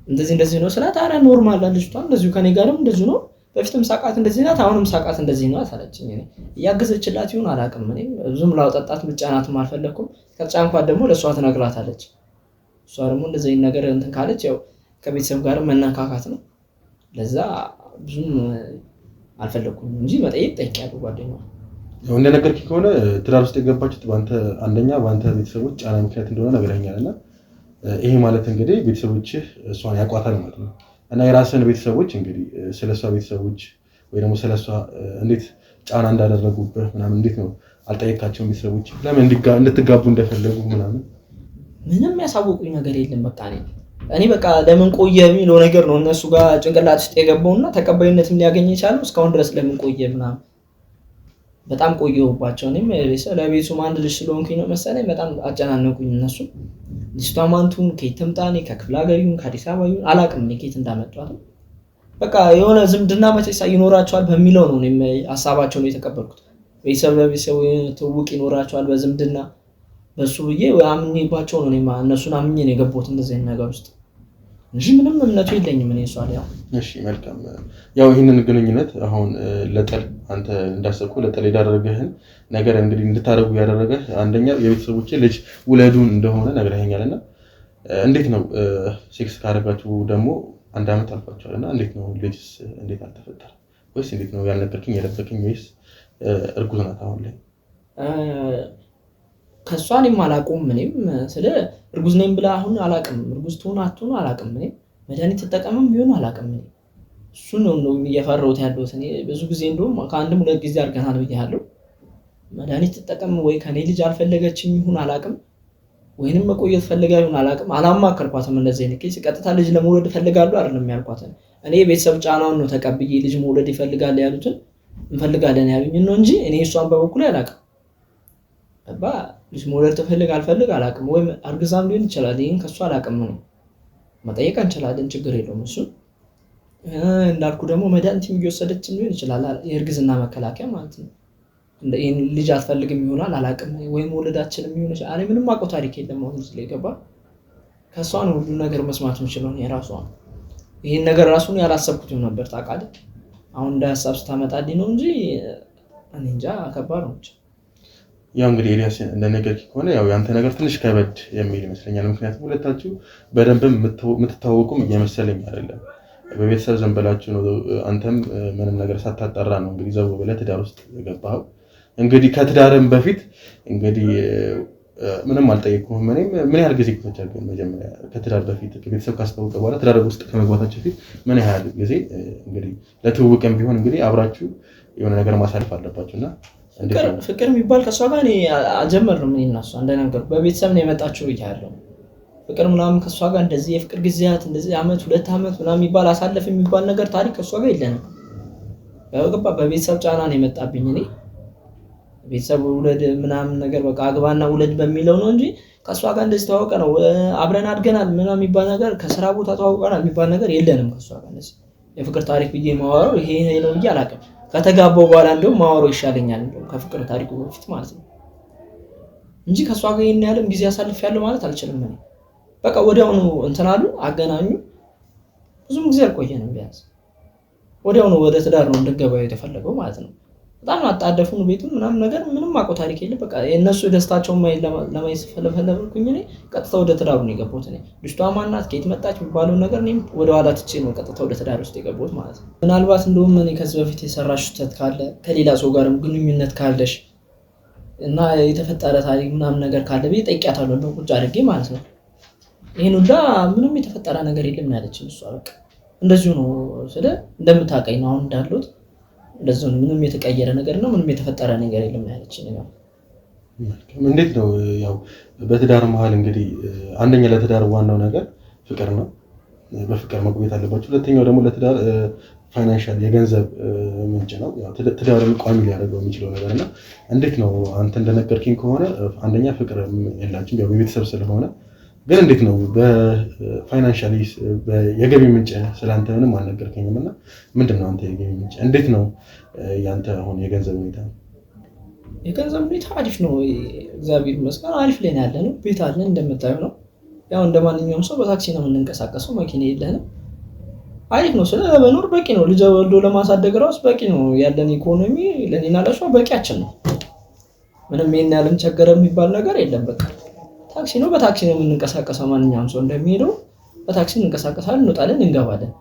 Speaker 3: እንደዚህ ነው ስላት አረ ኖርማል ልጅቷ እንደዚሁ ከኔ ጋርም እንደዚሁ ነው በፊትም ሳቃት እንደዚህ ናት አሁንም ሳቃት እንደዚህ ነው አለችኝ እኔ ያገዘችላት ይሁን አላውቅም እኔ ብዙም ላውጣጣት ምጫናት ማልፈለኩም ከጫንኳት ደግሞ ለሷ ትነግራታለች እሷ ደግሞ እንደዚህ ነገር እንትን ካለች ያው ከቤተሰብ ጋር መነካካት ነው ለዛ ብዙም አልፈለኩም እንጂ መጠየቅ ጠይቄያለሁ ጓደኛዋ
Speaker 2: ያው እንደነገርኩ ከሆነ ትዳር ውስጥ የገባችሁት በአንተ ቤተሰቦች ጫና ምክንያት እንደሆነ ነገርኛልና ይሄ ማለት እንግዲህ ቤተሰቦችህ እሷን ያቋታል ማለት ነው እና የራስን ቤተሰቦች እንግዲህ ስለሷ ቤተሰቦች ወይ ደግሞ ስለሷ እንዴት ጫና እንዳደረጉብህ ምናምን እንዴት ነው አልጠየካቸውም ቤተሰቦች ለምን እንድትጋቡ እንደፈለጉ ምንም
Speaker 3: ያሳወቁኝ ነገር የለም በቃ እኔ በቃ ለምን ቆየ የሚለው ነገር ነው እነሱ ጋር ጭንቅላት ውስጥ የገባውና ተቀባይነትም ሊያገኝ ይችላል እስካሁን ድረስ ለምን ቆየ ምናምን በጣም ቆየሁባቸው እኔም ለቤቱም አንድ ልጅ ስለሆንኩኝ ነው መሰለኝ በጣም አጨናነቁኝ እነሱ ልጅቷ ማንቱን ከየትምጣኔ ከክፍለ ሀገር ይሁን ከአዲስ አበባ ይሁን አላውቅም እኔ ከየት እንዳመጣኋት በቃ የሆነ ዝምድና መቼስ ይኖራቸዋል በሚለው ነው እኔም ሐሳባቸው ነው የተቀበልኩት ቤተሰብ ለቤተሰብ ትውውቅ ይኖራቸዋል በዝምድና በሱ ብዬ አምኜባቸው ነው እኔማ እነሱን አምኜ ነው የገባሁት እንደዚህ አይነት ነገር ውስጥ እንጂ ምንም እምነቱ የለኝም እኔ እሷ ላይ
Speaker 2: እሺ መልካም ያው ይሄንን ግንኙነት አሁን ለጥል አንተ እንዳሰብኩ ለጥል ያደረገህን ነገር እንግዲህ እንድታረጉ ያደረገህ አንደኛ የቤተሰቦቼ ልጅ ውለዱን እንደሆነ ነግረኸኛልና እንዴት ነው ሴክስ ካረጋችሁ ደግሞ አንድ አመት አልፏችኋልና እንዴት ነው ልጅስ እንዴት አልተፈጠረ ወይስ እንዴት ነው ያልነገርከኝ የለበከኝ ወይስ እርጉዝ ናት አሁን ላይ ከሷን የማላቆም ምንም ስለ እርጉዝ ነኝ ብላ አሁን አላቅም እርጉዝ ትሆን አትሆን አላቅም እኔ መድኃኒት ተጠቀምም ቢሆን አላቅም እኔ እሱ ነው እየፈራሁት ያለሁት እኔ ብዙ ጊዜ እንደውም ከአንድም ሁለት ጊዜ አድርገናል ብያለሁ መድኃኒት ተጠቀም ወይ ከኔ ልጅ አልፈለገችም ይሁን አላቅም ወይንም መቆየት ፈልጋ ይሁን አላቅም አላማከርኳትም እንደዚህ አይነት ኬስ ቀጥታ ልጅ ለመውለድ ፈልጋለሁ አይደለም ያልኳት እኔ ቤተሰብ ጫናውን ነው ተቀብዬ ልጅ መውለድ ይፈልጋል ያሉትን እንፈልጋለን ያሉኝ ነው እንጂ እኔ እሷን በበኩሌ አላቅም አባ ልጅ መውለድ ተፈልጋ አልፈልግ አላቅም ወይ አርግዛም ሊሆን ይችላል ይሄን ከሷ አላቅም ነው መጠየቅ እንችላለን ችግር የለውም እሱ እንዳልኩ ደግሞ መድኃኒት እየወሰደችም ሊሆን ይችላል የእርግዝና መከላከያ ማለት ነው ይሄን ልጅ አትፈልግም ይሆናል አላቅም ወይ መውለዳችንም ይሆን ይችላል እኔ ምንም አውቀው ታሪክ የለም አሁን እዚህ ላይ ገባ ከሷ ነው ሁሉ ነገር መስማት የምችለው ነው የራሷ ይሄን ነገር ራሱን ያላሰብኩት ነበር ታውቃለህ አሁን እንደ ሐሳብ ስታመጣልኝ ነው እንጂ እኔ እንጃ ከባድ ነው ያው እንግዲህ ኤልያስ እንደነገርኩ ከሆነ ያው ያንተ ነገር ትንሽ ከበድ የሚል ይመስለኛል ምክንያቱም ሁለታችሁ በደንብ የምትታወቁም እየመሰለኝ አይደለም በቤተሰብ ዘንበላችሁ ነው አንተም ምንም ነገር ሳታጣራ ነው እንግዲህ ዘው ብለህ ትዳር ውስጥ የገባኸው እንግዲህ ከትዳርም በፊት እንግዲህ ምንም አልጠየቅኩም ምን ያህል ጊዜ ቆይታችሁ ግን መጀመሪያ ከትዳር በፊት ከቤተሰብ ካስተዋወቀ በኋላ ትዳር ውስጥ ከመግባታችሁ በፊት ምን ያህል ጊዜ እንግዲህ ለትውውቅም ቢሆን እንግዲህ አብራችሁ የሆነ ነገር ማሳለፍ አለባችሁና
Speaker 3: ፍቅር የሚባል ከሷ ጋር እኔ አልጀመርንም እኔ እና እሷ እንደነገርኩ በቤተሰብ ነው የመጣችው ይያለው ፍቅር ምናምን ከሷ ጋር እንደዚህ የፍቅር ጊዜያት እንደዚህ አመት 2 አመት ምናምን የሚባል አሳለፍ የሚባል ነገር ታሪክ ከሷ ጋር የለንም ያው ገባ በቤተሰብ ጫና ነው የመጣብኝ እኔ ቤተሰብ ውለድ ምናምን ነገር በቃ አግባና ውለድ በሚለው ነው እንጂ ከሷ ጋር እንደዚህ ተዋውቀ ነው አብረን አድገናል ምናምን የሚባል ነገር ከስራ ቦታ ተዋውቀናል የሚባል ነገር የለንም ከሷ ጋር እንደዚህ የፍቅር ታሪክ ብዬ ማወራው ይሄ ነው ብዬ አላውቅም ከተጋባው በኋላ እንደው ማወራው ይሻለኛል እንደው ከፍቅር ታሪኩ በፊት ማለት ነው እንጂ ከሷ ጋር ይሄን ያለም ጊዜ ያሳልፍ ያለው ማለት አልችልም እኔ በቃ ወዲያውኑ እንትን አሉ አገናኙ ብዙም ጊዜ አልቆየንም ቢያንስ ወዲያውኑ ወደ ትዳር ነው እንደገባው የተፈለገው ማለት ነው በጣም አጣደፉን ቤቱን ምናምን ነገር ምንም አቆ ታሪክ የለም በቃ የነሱ ደስታቸውን ለማየት ፈለፈልኩኝ እኔ ቀጥታ ወደ ትዳሩ ነው የገባሁት እኔ ልጅቷ ማናት ከየት መጣች የሚባለው ነገር እኔም ወደ ኋላ ትቼ ነው ቀጥታ ወደ ትዳር ውስጥ የገባሁት ማለት ነው ምናልባት እንደውም እኔ ከዚህ በፊት የሰራሽ ስህተት ካለ ከሌላ ሰው ጋርም ግንኙነት ካለሽ እና የተፈጠረ ታሪክ ምናምን ነገር ካለ ቢይ ጠይቂያታለሁ ነው ቁጭ አድርጌ ማለት ነው ይሄን ሁላ ምንም የተፈጠረ ነገር የለም ያለችኝ እሷ በቃ እንደዚሁ ነው ስለ እንደምታቀኝ ነው አሁን እንዳሉት እንደዚህ ነው ምንም የተቀየረ ነገር ነው ምንም የተፈጠረ ነገር የለም ያለችኝ ነው
Speaker 2: እንዴት ነው ያው በትዳር መሃል እንግዲህ አንደኛ ለትዳር ዋናው ነገር ፍቅር ነው በፍቅር መቆየት አለባችሁ ሁለተኛው ደግሞ ለትዳር ፋይናንሻል የገንዘብ ምንጭ ነው ያው ትዳርን ቋሚ ሊያደርገው የሚችለው ነገርና እንዴት ነው አንተ እንደነገርኪኝ ከሆነ አንደኛ ፍቅር የላችሁም ያው በቤተሰብ ስለሆነ ግን እንዴት ነው በፋይናንሻሊ የገቢ ምንጭ ስላንተ ምንም አልነገርከኝምና ምንድነው አንተ የገቢ ምንጭ እንዴት ነው ያንተ አሁን የገንዘብ ሁኔታ
Speaker 3: አሪፍ ነው እግዚአብሔር ይመስገን አሪፍ ላይ ነው ያለነው ቤት አለን እንደምታየው ነው ያው እንደማንኛውም ሰው በታክሲ ነው የምንንቀሳቀሰው መኪና የለንም አሪፍ ነው ስለበኖር በቂ ነው ልጅ ወልዶ ለማሳደግ ራስ በቂ ነው ያለን ኢኮኖሚ ለኔና ለሷ በቂያችን ነው ምንም የኛ ያለን ቸገረ የሚባል ነገር የለም በቃ ታክሲ ነው በታክሲ ነው የምንንቀሳቀሰው ማንኛውም ሰው እንደሚሄደው በታክሲ እንንቀሳቀሳለን እንወጣለን እንገባለን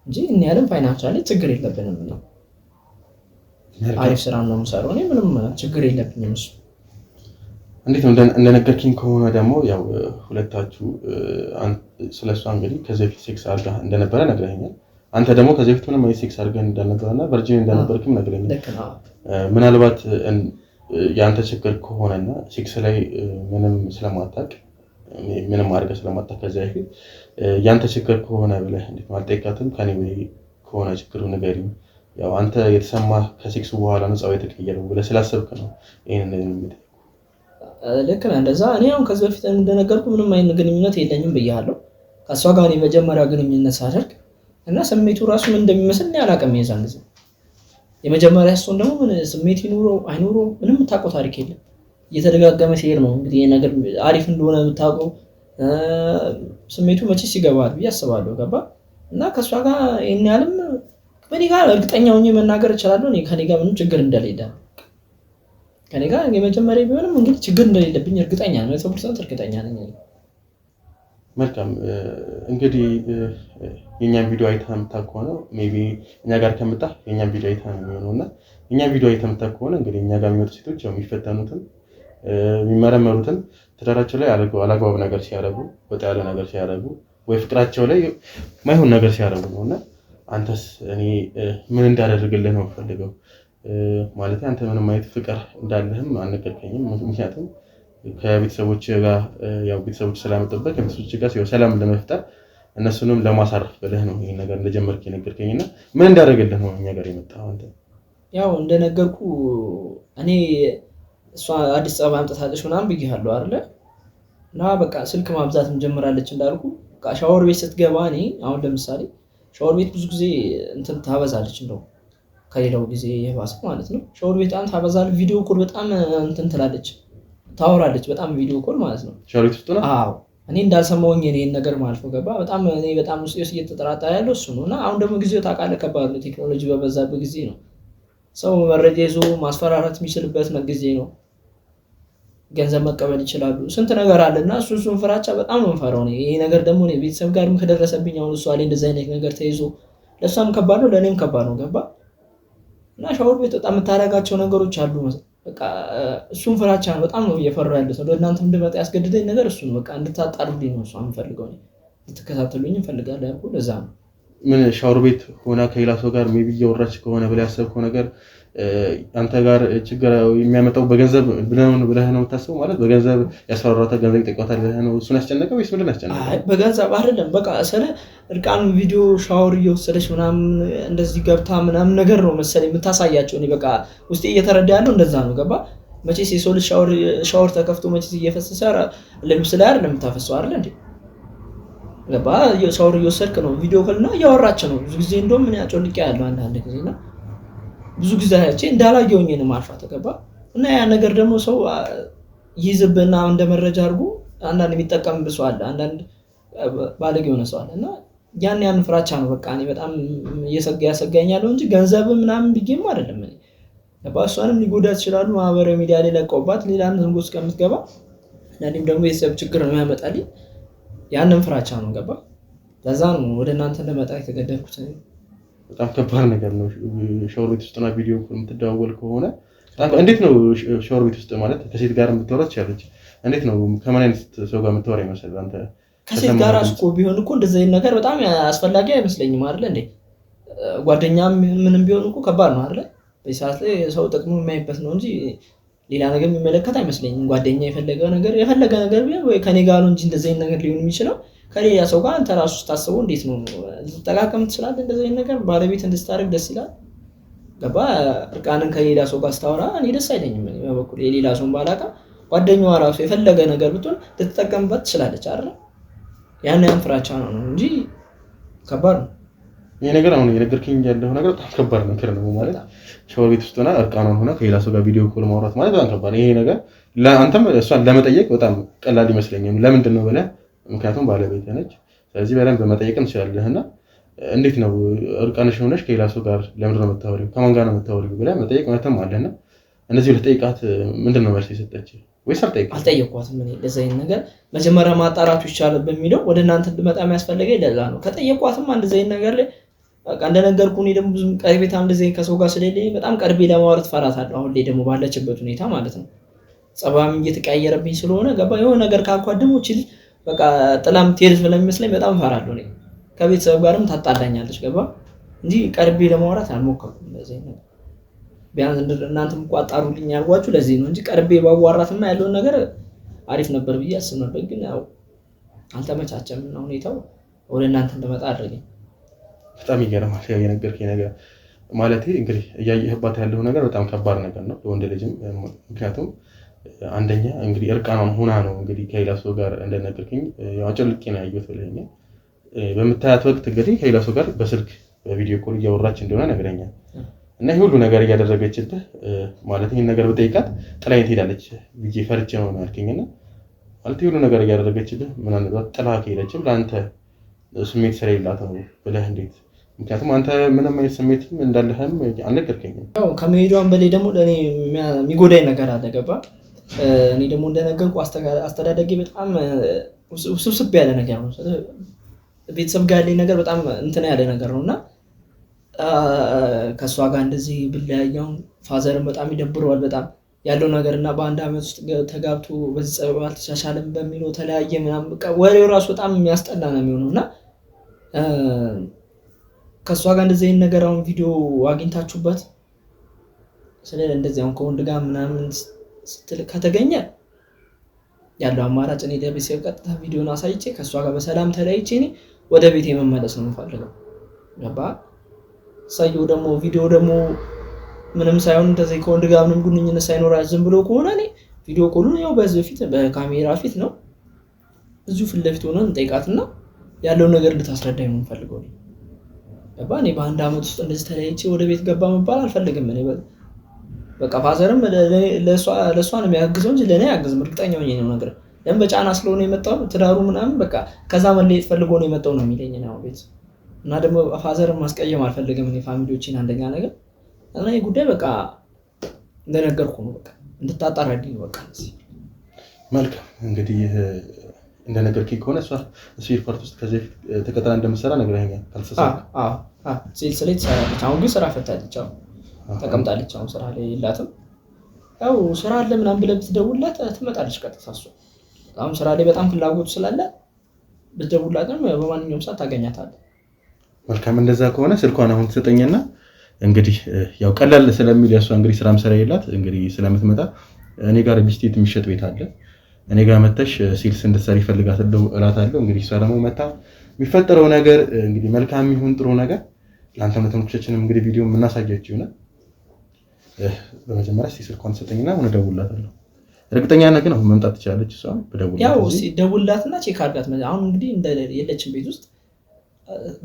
Speaker 3: እንጂ እኛ ያለን ፋይናንሻሊ ችግር የለብንም ነው አሪፍ ስራ ነው የምሰራው እኔ ምንም ችግር የለብኝም እሱ
Speaker 2: እንዴት ነው እንደነገርኪኝ ከሆነ ደግሞ ያው ሁለታችሁ ስለሷ እንግዲህ ከዚህ በፊት ሴክስ አድርጋ እንደነበረ ነግረኸኛል አንተ ደግሞ ከዚህ በፊት ምንም ሴክስ አድርጋ እንዳልነበረና ቨርጂን እንደነበርክም ነግረኸኛል ምናልባት ያንተ ችግር ከሆነና ሴክስ ላይ ምንም ስለማታውቅ ምንም አድርጋ ስለማታውቅ ከዚህ በፊት ያንተ ችግር ከሆነ ብለህ እንዴት ማልጠይቃትም ከኔ ወይ ከሆነ ችግሩ ንገሪኝ ያው አንተ የተሰማህ ከሴክሱ በኋላ ነው ጻው የተቀየረው ብለህ ስላሰብክ ነው ይሄንን
Speaker 3: ልክ ነህ እንደዛ እኔ አሁን ከዚህ በፊት እንደነገርኩ ምንም አይነት ግንኙነት የለኝም ብያለሁ ከሷ ጋር የመጀመሪያ ግንኙነት ሳደርግ እና ስሜቱ ራሱ ምን እንደሚመስል እኔ አላውቅም የዛን ጊዜ የመጀመሪያ እሱን ደግሞ ምን ስሜት ይኑረው አይኑረው ምንም ታውቀው ታሪክ የለም እየተደጋገመ ሲሄድ ነው እንግዲህ ይሄ ነገር አሪፍ እንደሆነ የምታውቀው ስሜቱ መቼስ ይገባል ብዬ አስባለሁ ገባ እና ከሷ ጋር እኔ ያለም በኔ ጋር እርግጠኛ ሆኜ መናገር እችላለሁ እኔ ከኔ ጋር ምንም ችግር እንደሌለ ከኔ ጋር የመጀመሪያ ቢሆንም እንግዲህ ችግር እንደሌለብኝ እርግጠኛ ነኝ 100% እርግጠኛ ነኝ
Speaker 2: መልካም እንግዲህ የኛን ቪዲዮ አይተህ የምታውቀው ነው ሜቢ እኛ ጋር ከመጣ የኛን ቪዲዮ አይተህ ነው የሚሆነውና የኛን ቪዲዮ አይተህ የምታውቀው ነው እንግዲህ እኛ ጋር የሚወጡ ሴቶች ያው የሚፈተኑትን የሚመረመሩትን ትዳራቸው ላይ አላግባብ ነገር ሲያደርጉ ወጣ ያለ ነገር ሲያደርጉ ወይ ፍቅራቸው ላይ ማይሆን ነገር ሲያደርጉ ነውና አንተስ እኔ ምን እንዳደርግልህ ነው ፈልገው ማለት አንተ ምንም አይነት ፍቅር እንዳለህም አልነገርከኝም ምክንያቱም ከቤተሰቦች ጋር ያው ቤተሰቦች ስላመጡበት ከቤተሰቦች ጋር ሰላም ለመፍጠር እነሱንም ለማሳረፍ ብለህ ነው ይሄን ነገር እንደጀመርክ የነገርከኝና ምን እንዳደረገልህ ነው እኛ ጋር የመጣው አንተ
Speaker 3: ያው እንደነገርኩ እኔ እሷ አዲስ አበባ አምጥታለች ምናምን ብዬሃለሁ አይደለ እና በቃ ስልክ ማብዛትም ጀምራለች እንዳልኩ በቃ ሻወር ቤት ስትገባ እኔ አሁን ለምሳሌ ሻወር ቤት ብዙ ጊዜ እንትን ታበዛለች እንደው ከሌላው ጊዜ የባሰ ማለት ነው ሻወር ቤት አንተ ታበዛለች ቪዲዮ ኮል በጣም እንትን ትላለች ታወራለች በጣም ቪዲዮ ኮል ማለት ነው
Speaker 2: ሻወር ቤት ውስጥ ነው
Speaker 3: አዎ እኔ እንዳልሰማውኝ እኔን ነገር ማለት ነው ገባ በጣም እኔ በጣም ውስጥ እየተጠራጠረ ያለው እሱ ነውና አሁን ደግሞ ጊዜው ታውቃለህ ከባድ ነው ቴክኖሎጂ በበዛበት ጊዜ ነው ሰው መረጃ ይዞ ማስፈራራት የሚችልበት ጊዜ ነው ገንዘብ መቀበል ይችላሉ ስንት ነገር አለና እሱን ፍራቻ በጣም ነው ፈራው ነው ይሄ ነገር ደግሞ እኔ ቤተሰብ ጋርም ከደረሰብኝ አሁን እሷ ላይ እንደዛ አይነት ነገር ተይዞ ለሷም ከባድ ነው ለኔም ከባድ ነው ገባ እና ሻወር ቤት በጣም የምታረጋቸው ነገሮች አሉ በቃ እሱን ፍራቻ ነው በጣም ነው እየፈራው ያለው ሰው ለእናንተም እንድመጣ ያስገድደኝ ነገር እሱ ነው በቃ እንድታጣሩልኝ ነው እሷ የምፈልገው ነው እንድትከታተሉኝ እንፈልጋለሁ ያልኩ ለዛ ነው
Speaker 2: ምን ሻወር ቤት ሆና ከሌላ ሰው ጋር ሜቢ እያወራች ከሆነ ብለህ ያሰብከው ነገር አንተ ጋር ችግር የሚያመጣው በገንዘብ ብለህ ነው የምታስበው ማለት በገንዘብ ያስፈራራታ ገንዘብ ይጠይቃታል ብለህ ነው እሱን ያስጨነቀው ወይስ ምንድን ነው ያስጨነቀው
Speaker 3: አይ በገንዘብ አይደለም በቃ ሰለ እርቃን ቪዲዮ ሻወር እየወሰደች ምናምን እንደዚህ ገብታ ምናምን ነገር ነው መሰለኝ የምታሳያቸው እኔ በቃ ውስጤ እየተረዳ ያለው እንደዛ ነው ገባ መቼስ የሰው ልጅ ሻወር ተከፍቶ መቼስ እየፈሰሰ ለምሳሌ አይደለም የምታፈሰው አይደል እንዴ ገባ ሻወር እየወሰድክ ነው ቪዲዮ ኮልና እያወራች ነው ብዙ ጊዜ እንደውም ምን ያጮልቅ ያለው አንዳንድ ጊዜና ብዙ ጊዜ እንዳላየውኝ ነው ማርፋ ተገባ እና ያ ነገር ደግሞ ሰው ይዝብና እንደ መረጃ አድርጎ አንዳንድ የሚጠቀምብህ ሰው አለ፣ አንዳንድ ባለጌ የሆነ ሰው አለ እና ያን ፍራቻ ነው በቃ እኔ በጣም ያሰጋኛል እንጂ ገንዘብ ምናምን ቢገኝም አይደለም እኔ ለባሷንም ሊጎዳት ይችላል ማህበራዊ ሚዲያ ላይ ለቀውባት ሌላን ዝንጎ እስከምትገባ ለኔም ደግሞ የሰብ ችግር ነው ያመጣልኝ ያንን ፍራቻ ነው ገባ ለዛ ነው ወደ እናንተ ለመጣ የተገደድኩት
Speaker 2: በጣም ከባድ ነገር ነው ሻወር ቤት ውስጥና ቪዲዮ የምትደዋወል ከሆነ እንዴት ነው ሻወር ቤት ውስጥ ማለት ከሴት ጋር የምትወራ ትችላለች እንዴት ነው ከማን አይነት ሰው ጋር የምትወራ ይመስላል አንተ
Speaker 3: ከሴት ጋር እኮ ቢሆን እኮ እንደዚህ አይነት ነገር በጣም አስፈላጊ አይመስለኝም አይደል እንዴ ጓደኛም ምንም ቢሆን እኮ ከባድ ነው አይደል በሰዓት ላይ ሰው ጥቅሙ የማይበት ነው እንጂ ሌላ ነገር የሚመለከት አይመስለኝም ጓደኛ የፈለገ ነገር ቢሆን ወይ ከኔ ጋር ነው እንጂ እንደዚህ አይነት ነገር ሊሆን የሚችለው ከሌላ ሰው ጋር አንተ ራስህ ታስበው እንዴት ነው ልትጠቃቀም ትችላለህ እንደዚህ አይነት ነገር ባለቤት እንድታረግ ደስ ይላል ገባ እርቃንን ከሌላ ሰው ጋር ስታወራ እኔ ደስ አይለኝም እኔ በበኩል የሌላ ሰው ባላቃ ጓደኛዋ ራሱ የፈለገ ነገር ብትሆን ልትጠቀምበት ትችላለች አይደል ያን ፍራቻ ነው እንጂ ከባድ ነው
Speaker 2: ይሄ ነገር አሁን የነገርከኝ ያለው ነገር በጣም ከባድ ነገር ነው ማለት ሻወር ቤት ውስጥ ሆና እርቃኗን ሆና ከሌላ ሰው ጋር ቪዲዮ ኮል ማውራት ማለት በጣም ከባድ ይሄ ነገር ለአንተም እሷን ለመጠየቅ በጣም ቀላል ይመስለኛል ለምንድን ነው ብለህ ምክንያቱም ባለቤት ነች ስለዚህ በደንብ መጠየቅ እንችላለህና እንዴት ነው እርቃንሽ ሆነሽ ከሌላ ሰው ጋር ለምን ነው የምታወሪው ከማን ጋር ነው የምታወሪው ብለህ መጠየቅ መተም አለና እነዚህ ለጠይቃት ምንድን ነው መልስ የሰጠች ወይስ
Speaker 3: አልጠየቅኳትም እኔ እንደዚህ አይነት ነገር መጀመሪያ ማጣራቱ ይቻላል በሚለው ወደ እናንተ እንድመጣ የሚያስፈልገኝ ለዛ ነው ከጠየቅኳትም እንደዚህ አይነት ነገር ላይ በቃ እንደነገርኩ እኔ ደግሞ ብዙም ቀርቤታ እንደዚህ ከሰው ጋር ስለሌለኝ በጣም ቀርቤ ለማውራት ፈራታለሁ አሁን ላይ ደግሞ ባለችበት ሁኔታ ማለት ነው ጸባም እየተቀያየረብኝ ስለሆነ ገባ የሆነ ነገር ካልኳት ደግሞ እቺ በቃ ጥላም ትሄድ ስለሚመስለኝ በጣም ፈራለሁ እኔ ከቤተሰብ ጋርም ታጣላኛለች ገባ እንጂ ቀርቤ ለማውራት አልሞከርኩም እንደዚህ ነው ቢያንስ እናንተም ቋጣሩልኝ ያልኳችሁ ለዚህ ነው እንጂ ቀርቤ ባዋራትማ ያለው ነገር አሪፍ ነበር ብዬ አስብ ነበር ግን ያው አልተመቻቸም እና ሁኔታው ወደ እናንተ እንደመጣ አድርገኝ
Speaker 2: በጣም ይገርማል የነገርከኝ ነገር ማለት እንግዲህ እያየህባት ያለው ነገር በጣም ከባድ ነገር ነው ለወንድ ልጅም ምክንያቱም አንደኛ እንግዲህ እርቃኗን ሆና ነው እንግዲህ ከሌላ ሰው ጋር እንደነገርከኝ ያው አጭልቄ ነው ያየሁት ብለኸኛል በምታያት ወቅት እንግዲህ ከሌላ ሰው ጋር በስልክ በቪዲዮ ኮል እያወራች እንደሆነ ነገረኛል እና ይሄ ሁሉ ነገር እያደረገችልህ ማለት ይሄን ነገር በጠይቃት ጥላዬን ትሄዳለች ብዬ ፈርቼ ነው ያልከኝና ማለት ይሄ ሁሉ ነገር እያደረገችልህ ምናልባት ጥላ ከሄደችም ለአንተ ስሜት ስለሌላት ነው ብለህ እንዴት ምክንያቱም አንተ ምንም አይነት ስሜትም እንዳለህም አልነገርከኝም
Speaker 3: ያው ከመሄዷን በላይ ደግሞ ለኔ የሚጎዳኝ ነገር አለ ገባ እኔ ደግሞ እንደነገርኩ አስተዳደጌ በጣም ውስብስብ ያለ ነገር ነው ቤተሰብ ጋር ያለኝ ነገር በጣም እንትን ያለ ነገር ነውና ከሷ ጋር እንደዚህ ብለያያው ፋዘርም በጣም ይደብረዋል በጣም ያለው ነገርና በአንድ አመት ውስጥ ተጋብቶ በዚህ ጸባይ አልተሻሻለም በሚለው ተለያየ ምናምን በቃ ወሬው ራሱ በጣም የሚያስጠላ ነው የሚሆነውና ከሷ ጋር እንደዚህ አይነት ነገር አሁን ቪዲዮ አግኝታችሁበት ስለሌ እንደዚህ አሁን ከወንድ ጋር ምናምን ስትል ከተገኘ ያለው አማራጭ እኔ ለቤተሰብ ቀጥታ ቪዲዮን አሳይቼ ከሷ ጋር በሰላም ተለያይቼ እኔ ወደ ቤቴ መመለስ ነው የምፈልገው ገባ ሳይው ደግሞ ቪዲዮ ደግሞ ምንም ሳይሆን እንደዚህ ከወንድ ጋር ምንም ግንኙነት ሳይኖር ዝም ብሎ ከሆነ እኔ ቪዲዮ ኮሉን ያው በዚህ ፊት በካሜራ ፊት ነው እዚሁ ፊት ለፊት ሆነን እንጠይቃትና ያለው ነገር ልታስረዳኝ ነው የምፈልገው ገባ እኔ በአንድ አመት ውስጥ እንደዚህ ተለያይቼ ወደ ቤት ገባ መባል አልፈልግም እኔ በቃ ፋዘርም ለሷ ነው የሚያግዘው እንጂ ለኔ አያግዝም እርግጠኛ ሆኜ ነው ነገር ለምን በጫና ስለሆነ የመጣው ትዳሩ ምናምን በቃ ከዛ መለየት ፈልጎ ነው የመጣው ነው የሚለኝ ነው ቤት እና ደግሞ ፋዘርም ማስቀየም አልፈልግም እኔ ፋሚሊዎችን አንደኛ ነገር እና ይሄ ጉዳይ በቃ እንደነገርኩ ነው በቃ እንድታጣራልኝ በቃ
Speaker 2: መልካም እንግዲህ እንደነገርከኝ ከሆነ እሷ ስፒርፓርት ውስጥ ከዚህ ተቀጥራ እንደምትሰራ ነግረኸኛል ካልተሳሳትኩ
Speaker 3: ሴልስ ላይ ትሰራለች አሁን ግን ስራ ፈታለች አሁን ተቀምጣለች አሁን ስራ ላይ የላትም ያው ስራ አለ ምናምን ብለህ ብትደውልላት ትመጣለች ቀጥታ እሷ አሁን ስራ ላይ በጣም ፍላጎቱ ስላለ ብትደውልላትም በማንኛውም ሰዓት ታገኛታለህ
Speaker 2: መልካም እንደዛ ከሆነ ስልኳን አሁን ትሰጠኝና እንግዲህ ያው ቀላል ስለሚል ያሷ እንግዲህ ስራም ስለሌላት እንግዲህ ስለምትመጣ እኔ ጋር ቢስቲት የሚሸጥ ቤት አለ እኔ ጋር መተሽ ሴልስ እንድትሰሪ ፈልጋታለሁ እላታለሁ እንግዲህ እሷ ደግሞ መታ የሚፈጠረው ነገር እንግዲህ መልካም ይሁን ጥሩ ነገር ለአንተም ለተመልካቾችንም እንግዲህ ቪዲዮ የምናሳያችሁ ይሆናል በመጀመሪያ ስልኳን ትሰጠኝና ሆነ ደውልላታለሁ እርግጠኛ ነህ ግን አሁን መምጣት ትችላለች እሷ በደውልላት
Speaker 3: ያው ደውልላትና ቼክ አድርጋት አሁን እንግዲህ እንደ የለችም ቤት ውስጥ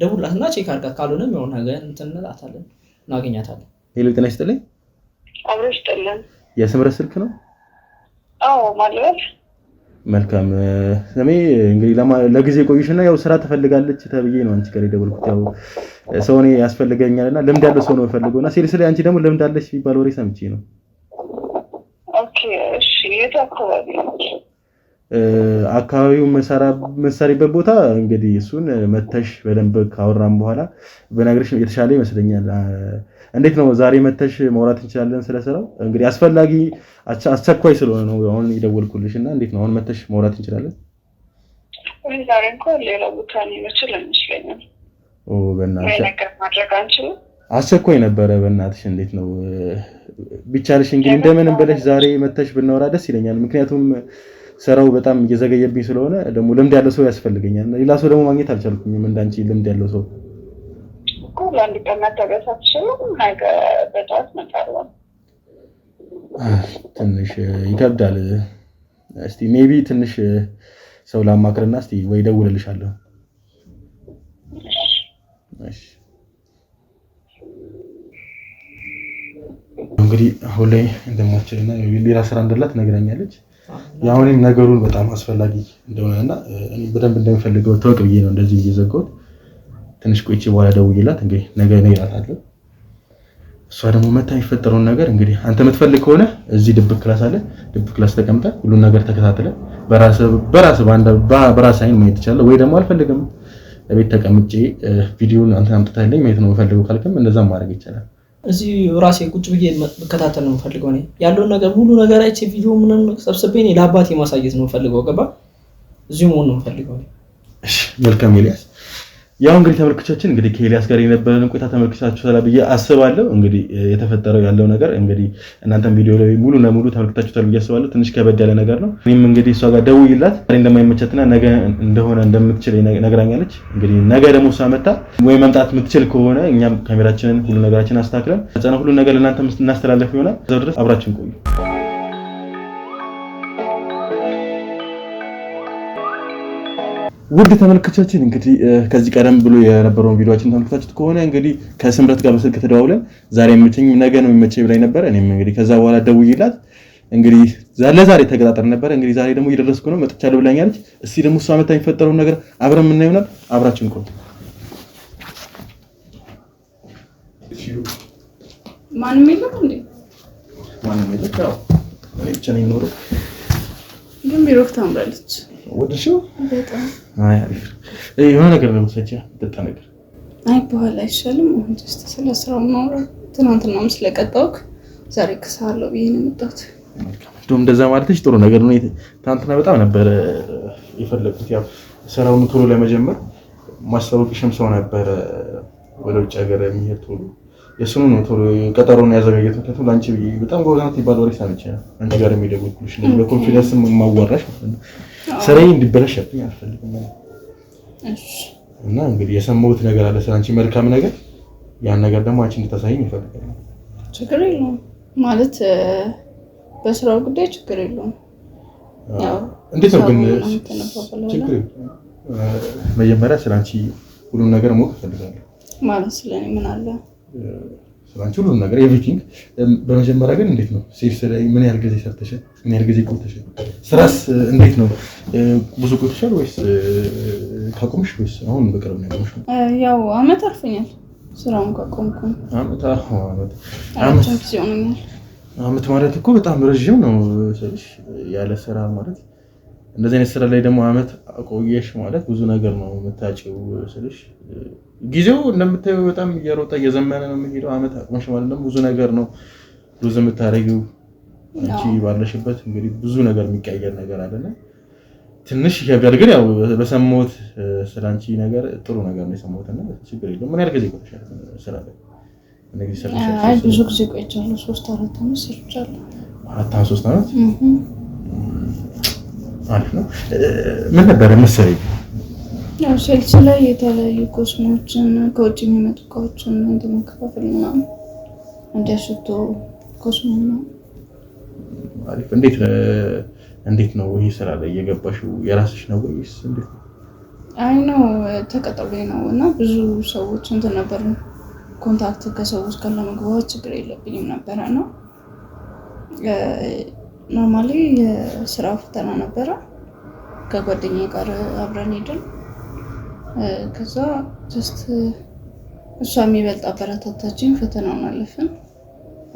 Speaker 3: ደውልላትና ቼክ አድርጋት ካልሆነም የሆነ ነገር እንትን እንላታለን እናገኛታለን
Speaker 2: ሄሎ ጤና ይስጥልኝ
Speaker 5: አብሮሽ ጥለን
Speaker 2: የስምረት ስልክ ነው
Speaker 5: አዎ ማለት
Speaker 2: መልካም ስሜ እንግዲህ ለጊዜ ቆይሽና ያው ስራ ትፈልጋለች ተብዬ ነው አንቺ ጋር የደወልኩት። ያው ሰው እኔ ያስፈልገኛልና ልምድ ያለው ሰው ነው የምፈልገውና ሴልስ ላይ አንቺ ደግሞ ልምድ አለሽ ሲባል ወሬ ሰምቼ ነው።
Speaker 5: ኦኬ እሺ የት አካባቢ ነው?
Speaker 2: አካባቢው መሰሪበት ቦታ እንግዲህ እሱን መተሽ በደንብ ካወራን በኋላ በነገርሽ የተሻለ ይመስለኛል። እንዴት ነው ዛሬ መተሽ ማውራት እንችላለን ስለሰራው? እንግዲህ አስፈላጊ አስቸኳይ ስለሆነ ነው አሁን የደወልኩልሽና እንዴት ነው አሁን መተሽ ማውራት እንችላለን?
Speaker 5: ወይ ዛሬ እንኳን ሌላ ቦታ ነው ይመስለኛል። በእናትሽ ነገር ማድረግ አንችልም።
Speaker 2: አስቸኳይ ነበረ በእናትሽ እንዴት ነው ቢቻልሽ እንግዲህ እንደምንም ብለሽ ዛሬ መተሽ ብናወራ ደስ ይለኛል። ምክንያቱም ስራው በጣም እየዘገየብኝ ስለሆነ ደግሞ ልምድ ያለው ሰው ያስፈልገኛል። ሌላ ሰው ደግሞ ማግኘት አልቻልኩኝም እንዳንቺ ልምድ ያለው ሰው
Speaker 5: እኮ ለአንድ ቀን መታገሳችሁ ነገ በጠዋት መጣለው
Speaker 2: ትንሽ ይከብዳል። እስቲ ሜቢ ትንሽ ሰው ላማክርና እስቲ ወይ ደውልልሻለሁ። እሺ እንግዲህ አሁን ላይ እንደማችልና ሌላ ስራ እንዳላት ነግራኛለች። ያው እኔም ነገሩን በጣም አስፈላጊ እንደሆነና እኔ በደንብ እንደምፈልገው ተወቅ ብዬ ነው እንደዚህ እየዘጋሁት። ትንሽ ቆይቼ በኋላ ደውዬላት እንግዲህ ነገ ነው ይላታል። እሷ ደግሞ መታ የሚፈጠረውን ነገር እንግዲህ አንተ የምትፈልግ ከሆነ እዚህ ድብቅ ክላስ አለ፣ ድብቅ ክላስ ተቀምጠ ሁሉን ነገር ተከታተለ በራስ አይን ማየት ይችላል። ወይ ደግሞ አልፈልግም ለቤት ተቀምጬ ቪዲዮን አንተ አምጥተህልኝ ማየት ነው የምፈልገው ካልከም እንደዛም ማድረግ ይችላል።
Speaker 3: እዚህ ራሴ ቁጭ ብዬ መከታተል ነው የምፈልገው። እኔ ያለውን ነገር ሁሉ ነገር አይቼ ቪዲዮ ምንም ሰብስቤ እኔ ለአባቴ ማሳየት ነው የምፈልገው። ገባ እዚሁ መሆን ነው የምፈልገው።
Speaker 2: እሺ መልካም ኤልያስ። ያው እንግዲህ ተመልካቾቻችን እንግዲህ ከኤልያስ ጋር የነበረን ቆይታ ተመልክታችሁ ስለብዬ አስባለሁ። እንግዲህ የተፈጠረው ያለው ነገር እንግዲህ እናንተም ቪዲዮ ላይ ሙሉ ለሙሉ ተመልክታችሁታል ብዬ አስባለሁ። ትንሽ ከበድ ያለ ነገር ነው። እኔም እንግዲህ እሷ ጋር ደውዬላት ዛሬ እንደማይመቸትና ነገ እንደሆነ እንደምትችል ነግራኛለች። እንግዲህ ነገ ደግሞ እሷ መጣ ወይ መምጣት የምትችል ከሆነ እኛም ካሜራችንን ሁሉ ነገራችንን አስተካክለን ተጨና ሁሉ ነገር ለእናንተ እናስተላልፍ ይሆናል። እዛው ድረስ አብራችን ቆዩ። ውድ ተመልካቾቻችን እንግዲህ ከዚህ ቀደም ብሎ የነበረውን ቪዲዮአችን ተመልክታችሁት ከሆነ እንግዲህ ከስምረት ጋር በስልክ ተደዋውለን ዛሬ የምትኝ ነገ ነው የሚመቸኝ ብላኝ ነበር። እኔም እንግዲህ ከዛ በኋላ ደውዬላት እንግዲህ ለዛሬ ተቀጣጥረን ነበር። እንግዲህ ዛሬ ደግሞ እየደረስኩ ነው መጥቻለሁ ብላኛለች። እስቲ ደግሞ እሷ መታ የሚፈጠረውን ነገር አብረን ምን ይሆናል አብራችን ቆዩ።
Speaker 4: ማንም የለም እንዴ?
Speaker 2: ማንም የለም። ያው እኔ ብቻ ነኝ የምኖረው።
Speaker 4: ግን ቢሮክ ታምራለች።
Speaker 2: ወደሽው
Speaker 4: በጣም
Speaker 2: አይ አሪፍ የሆነ ነገር ነው ሰጪ ተጣ ነገር
Speaker 4: አይ በኋላ አይሻልም? እንዴት ስለስራው ነው ትናንትናም ስለቀጣውክ ዛሬ ከሳለው ብዬ ነው የመጣሁት።
Speaker 2: እንደውም እንደዛ ማለትሽ ጥሩ ነገር ነው። ትናንትና በጣም ነበር የፈለኩት ያው ስራውን ቶሎ ለመጀመር ማስተዋወቅሽም ሰው ነበር ወደ ውጭ ሀገር የሚሄድ ቶሎ የሱኑ ነው ቶሎ ቀጠሮውን ያዘጋጀው ተከታተሉ ላንቺ በጣም ጎበዛት ይባል ወሬ ሰምቼ አንቺ ጋር የሚደውልልሽ ነው በኮንፊደንስ ማዋራሽ ስራዬ እንዲበላሽብኝ አልፈልግም።
Speaker 4: እሺ
Speaker 2: እና እንግዲህ የሰማሁት ነገር አለ ስለአንቺ መልካም ነገር ያን ነገር ደግሞ አንቺ እንድታሳይኝ እፈልጋለሁ።
Speaker 4: ችግር የለውም ማለት በስራው ጉዳይ ችግር የለውም። ያው
Speaker 2: እንዴት ነው ግን ችግር መጀመሪያ ስለአንቺ ሁሉን ነገር ማወቅ እፈልጋለሁ።
Speaker 4: ማለት ስለኔ ምን አለ
Speaker 2: ስለአንቺ ሁሉን ነገር ኤቭሪቲንግ። በመጀመሪያ ግን እንዴት ነው ሴልስ ላይ ምን ያህል ጊዜ ሰርተሻል? ምን ያህል ጊዜ ቆይተሻል? ስራስ እንዴት ነው ብዙ ቆይተሻል ወይስ ካቆምሽ ወይስ አሁን በቅርብ ነው ያቆምሽው?
Speaker 4: ያው አመት አልፈኛል ስራውን ካቆምኩ። አመት ሆኖኛል።
Speaker 2: አመት ማለት እኮ በጣም ረጅም ነው ስልሽ ያለ ስራ ማለት እንደዚህ አይነት ስራ ላይ ደግሞ አመት አቆየሽ ማለት ብዙ ነገር ነው የምታጭው ስልሽ ጊዜው እንደምታየው በጣም እየሮጠ እየዘመነ ነው የሚሄደው። አመት አቆምሽ ማለት ደግሞ ብዙ ነገር ነው ብዙ የምታረጊው አንቺ ባለሽበት እንግዲህ ብዙ ነገር የሚቀየር ነገር አለና ትንሽ ይከብዳል። ግን ያው በሰማሁት ስላንቺ ነገር ጥሩ ነገር ነው የሰማሁትና ችግር የለውም። ምን ያህል ጊዜ ቆይተሻል ስራ ላይ? እንግዲህ ሰርተሻል?
Speaker 4: አይ ብዙ ጊዜ ቆይቻለሁ። 3-4 አመት ሰርቻለሁ።
Speaker 2: 3 አመት አሪፍ ነው። ምን ነበር መሰለኝ
Speaker 4: ያው ሴልስ ላይ የተለያዩ ኮስሞችን ከውጭ የሚመጡ እቃዎችን እንደማከፋፈል ምናምን እንዲያሽቶ ኮስሞ ነው።
Speaker 2: አሪፍ። እንዴት ነው ይሄ ስራ ላይ የገባሽው? የራስሽ ነው ወይስ እንዴት ነው?
Speaker 4: አይ ነው ተቀጥሬ ነው እና ብዙ ሰዎች እንትን ነበር ኮንታክት ከሰዎች ጋር ለመግባባት ችግር የለብኝም ነበርና ኖርማሊ የስራ ፈተና ነበረ። ከጓደኛዬ ጋር አብረን ሄድን። ከዛ ጀስት እሷ የሚበልጥ አበረታታችን፣ ፈተናውን አለፍን።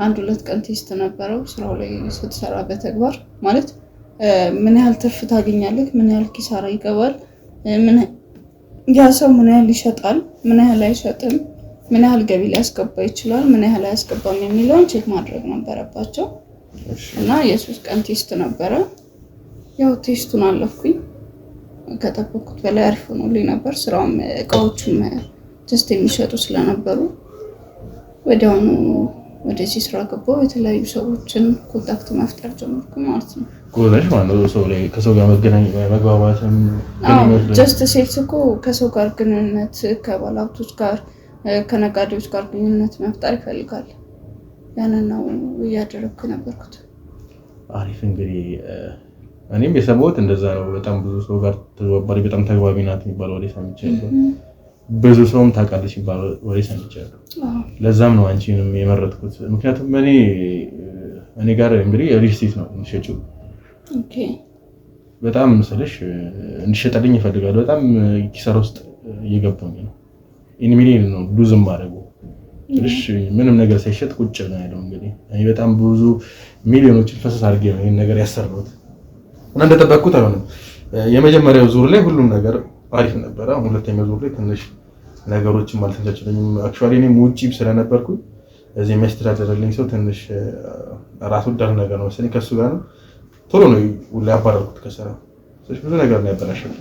Speaker 4: 1-2 ቀን ቴስት ነበረው። ስራው ላይ ስትሰራ በተግባር ማለት ምን ያህል ትርፍ ታገኛለህ፣ ምን ያህል ኪሳራ ይገባል፣ ያ ሰው ምን ያህል ይሸጣል፣ ምን ያህል አይሸጥም፣ ምን ያህል ገቢ ሊያስገባ ይችላል፣ ምን ያህል አያስገባም የሚለውን ቼክ ማድረግ ነበረባቸው እና የ3 ቀን ቴስት ነበረ። ያው ቴስቱን አለፍኩኝ። ከጠበቅኩት በላይ አሪፍ ሆኖልኝ ነበር። ስራውም እቃዎቹም ጀስት የሚሸጡ ስለነበሩ ወዲያውኑ ወደዚህ ስራ ገባሁ። የተለያዩ ሰዎችን ኮንታክት መፍጠር ጀመርኩ ማለት ነው።
Speaker 2: ጎበዝ ማለት ነው። ሰው ላይ ከሰው ጋር መገናኘት መግባባትም
Speaker 4: ጀስት ሴልስ እኮ ከሰው ጋር ግንኙነት፣ ከባለሀብቶች ጋር ከነጋዴዎች ጋር ግንኙነት መፍጠር ይፈልጋል። ያንን ነው እያደረግኩ ነበርኩት።
Speaker 2: አሪፍ። እንግዲህ እኔም የሰማሁት እንደዛ ነው። በጣም ብዙ ሰው ጋር ተግባባሪ፣ በጣም ተግባቢ ናት የሚባለው ወሬ ሰምቻለሁ። ብዙ ሰውም ታውቃለች የሚባለው ወሬ ሰምቻለሁ። ለዛም ነው አንቺንም የመረጥኩት። ምክንያቱም እኔ ጋር እንግዲህ ሪል ስቴት ነው የምትሸጪው።
Speaker 4: ኦኬ።
Speaker 2: በጣም ስልሽ እንዲሸጠልኝ ይፈልጋል። በጣም ኪሳራ ውስጥ እየገባኝ ነው። ኢን ሚሊዮን ነው ሉዝም ማድረጉ ትንሽ ምንም ነገር ሳይሸጥ ቁጭ ነው ያለው። እንግዲህ እኔ በጣም ብዙ ሚሊዮኖችን ፈሰስ አድርጌ ነው ይሄን ነገር ያሰራሁት እና እንደተጠበቅኩት አልሆነም። የመጀመሪያው ዙር ላይ ሁሉም ነገር አሪፍ ነበረ። ሁለተኛው ዙር ላይ ትንሽ ነገሮችን ማለት ተቻችለኝም አክቹአሊ እኔም ውጪም ስለነበርኩኝ እዚህ የሚያስተዳድርልኝ ሰው ትንሽ ራስ ወዳድ ነገር ነው መሰለኝ። ከሱ ጋር ነው ቶሎ ነው ሁሉ ያባረርኩት ከስራ። ስለዚህ ብዙ ነገር ነው ያበላሸብኝ።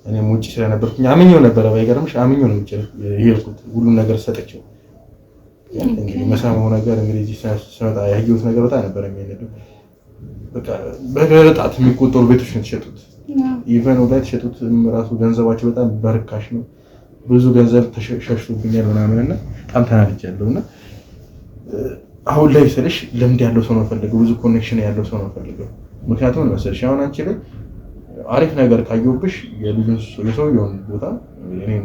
Speaker 2: እኔም ውጪ ስለነበርኩኝ አምኜው ነበረ። ባይገርምሽ አምኜው ነው ውጪ የሄድኩት ሁሉም ነገር ሰጠችው። እንግዲህ መሳማው ነገር እንግዲህ እዚህ ስመጣ ያየሁት ነገር በጣም ነበር የሚያነደው። በቃ በጣት የሚቆጠሩ ቤቶች ነው የተሸጡት። ኢቨን ወደ የተሸጡት ራሱ ገንዘባቸው በጣም በርካሽ ነው። ብዙ ገንዘብ ተሸሽቶብኛል ምናምንና በጣም ተናድጃለሁና አሁን ላይ ስልሽ ልምድ ያለው ሰው ነው ፈልገው፣ ብዙ ኮኔክሽን ያለው ሰው ነው ፈልገው። ምክንያቱም ነው መሰለሽ አሁን አንቺ ላይ አሪፍ ነገር ካየሁብሽ የሰውየውን ቦታ እኔም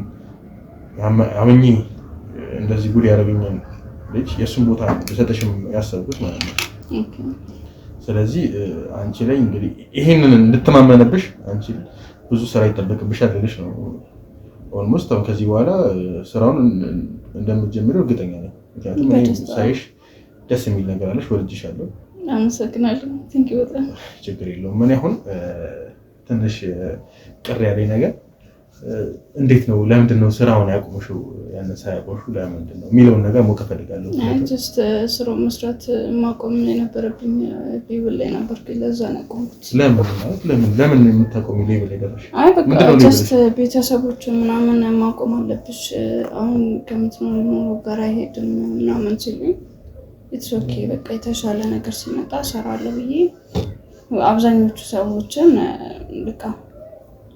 Speaker 2: አምኜ እንደዚህ ጉድ ያደረገኛል ልጅ የእሱን ቦታ ልሰጥሽም ያሰብኩት ማለት ነው። ስለዚህ አንቺ ላይ እንግዲህ ይሄንን እንድትማመንብሽ አንቺ ብዙ ስራ ይጠበቅብሻል ልልሽ ነው። ኦልሞስት አሁን ከዚህ በኋላ ስራውን እንደምትጀምሪው እርግጠኛ ነኝ። ምክንያቱም እኔ ሳይሽ ደስ የሚል ነገር አለሽ፣ ወድጄሻለሁ።
Speaker 4: አመሰግናለሁ። ቴንክ ዩ በጣም
Speaker 2: ችግር የለውም። ምን አሁን ትንሽ ቅር ያለኝ ነገር እንዴት ነው ለምንድን ነው ስራውን ያቆምሽው? ያንን ሳያቆምሽው ለምንድን ነው የሚለውን ነገር ሞከ ፈልጋለሁ።
Speaker 4: ጀስት ስራውን መስራት ማቆም የነበረብኝ ሌቭል ላይ ነበር፣ ለዛ ነው ያቆምኩት። ለምን የምታቆሚ ሌቭል ላይ ደረሽ? አይ በቃ ጀስት ቤተሰቦችን ምናምን ማቆም አለብሽ፣ አሁን ከምትኖር ጋር አይሄድም ምናምን ሲሉኝ ኢትስ ኦኬ በቃ የተሻለ ነገር ሲመጣ እሰራለሁ ብዬ አብዛኞቹ ሰዎችን በቃ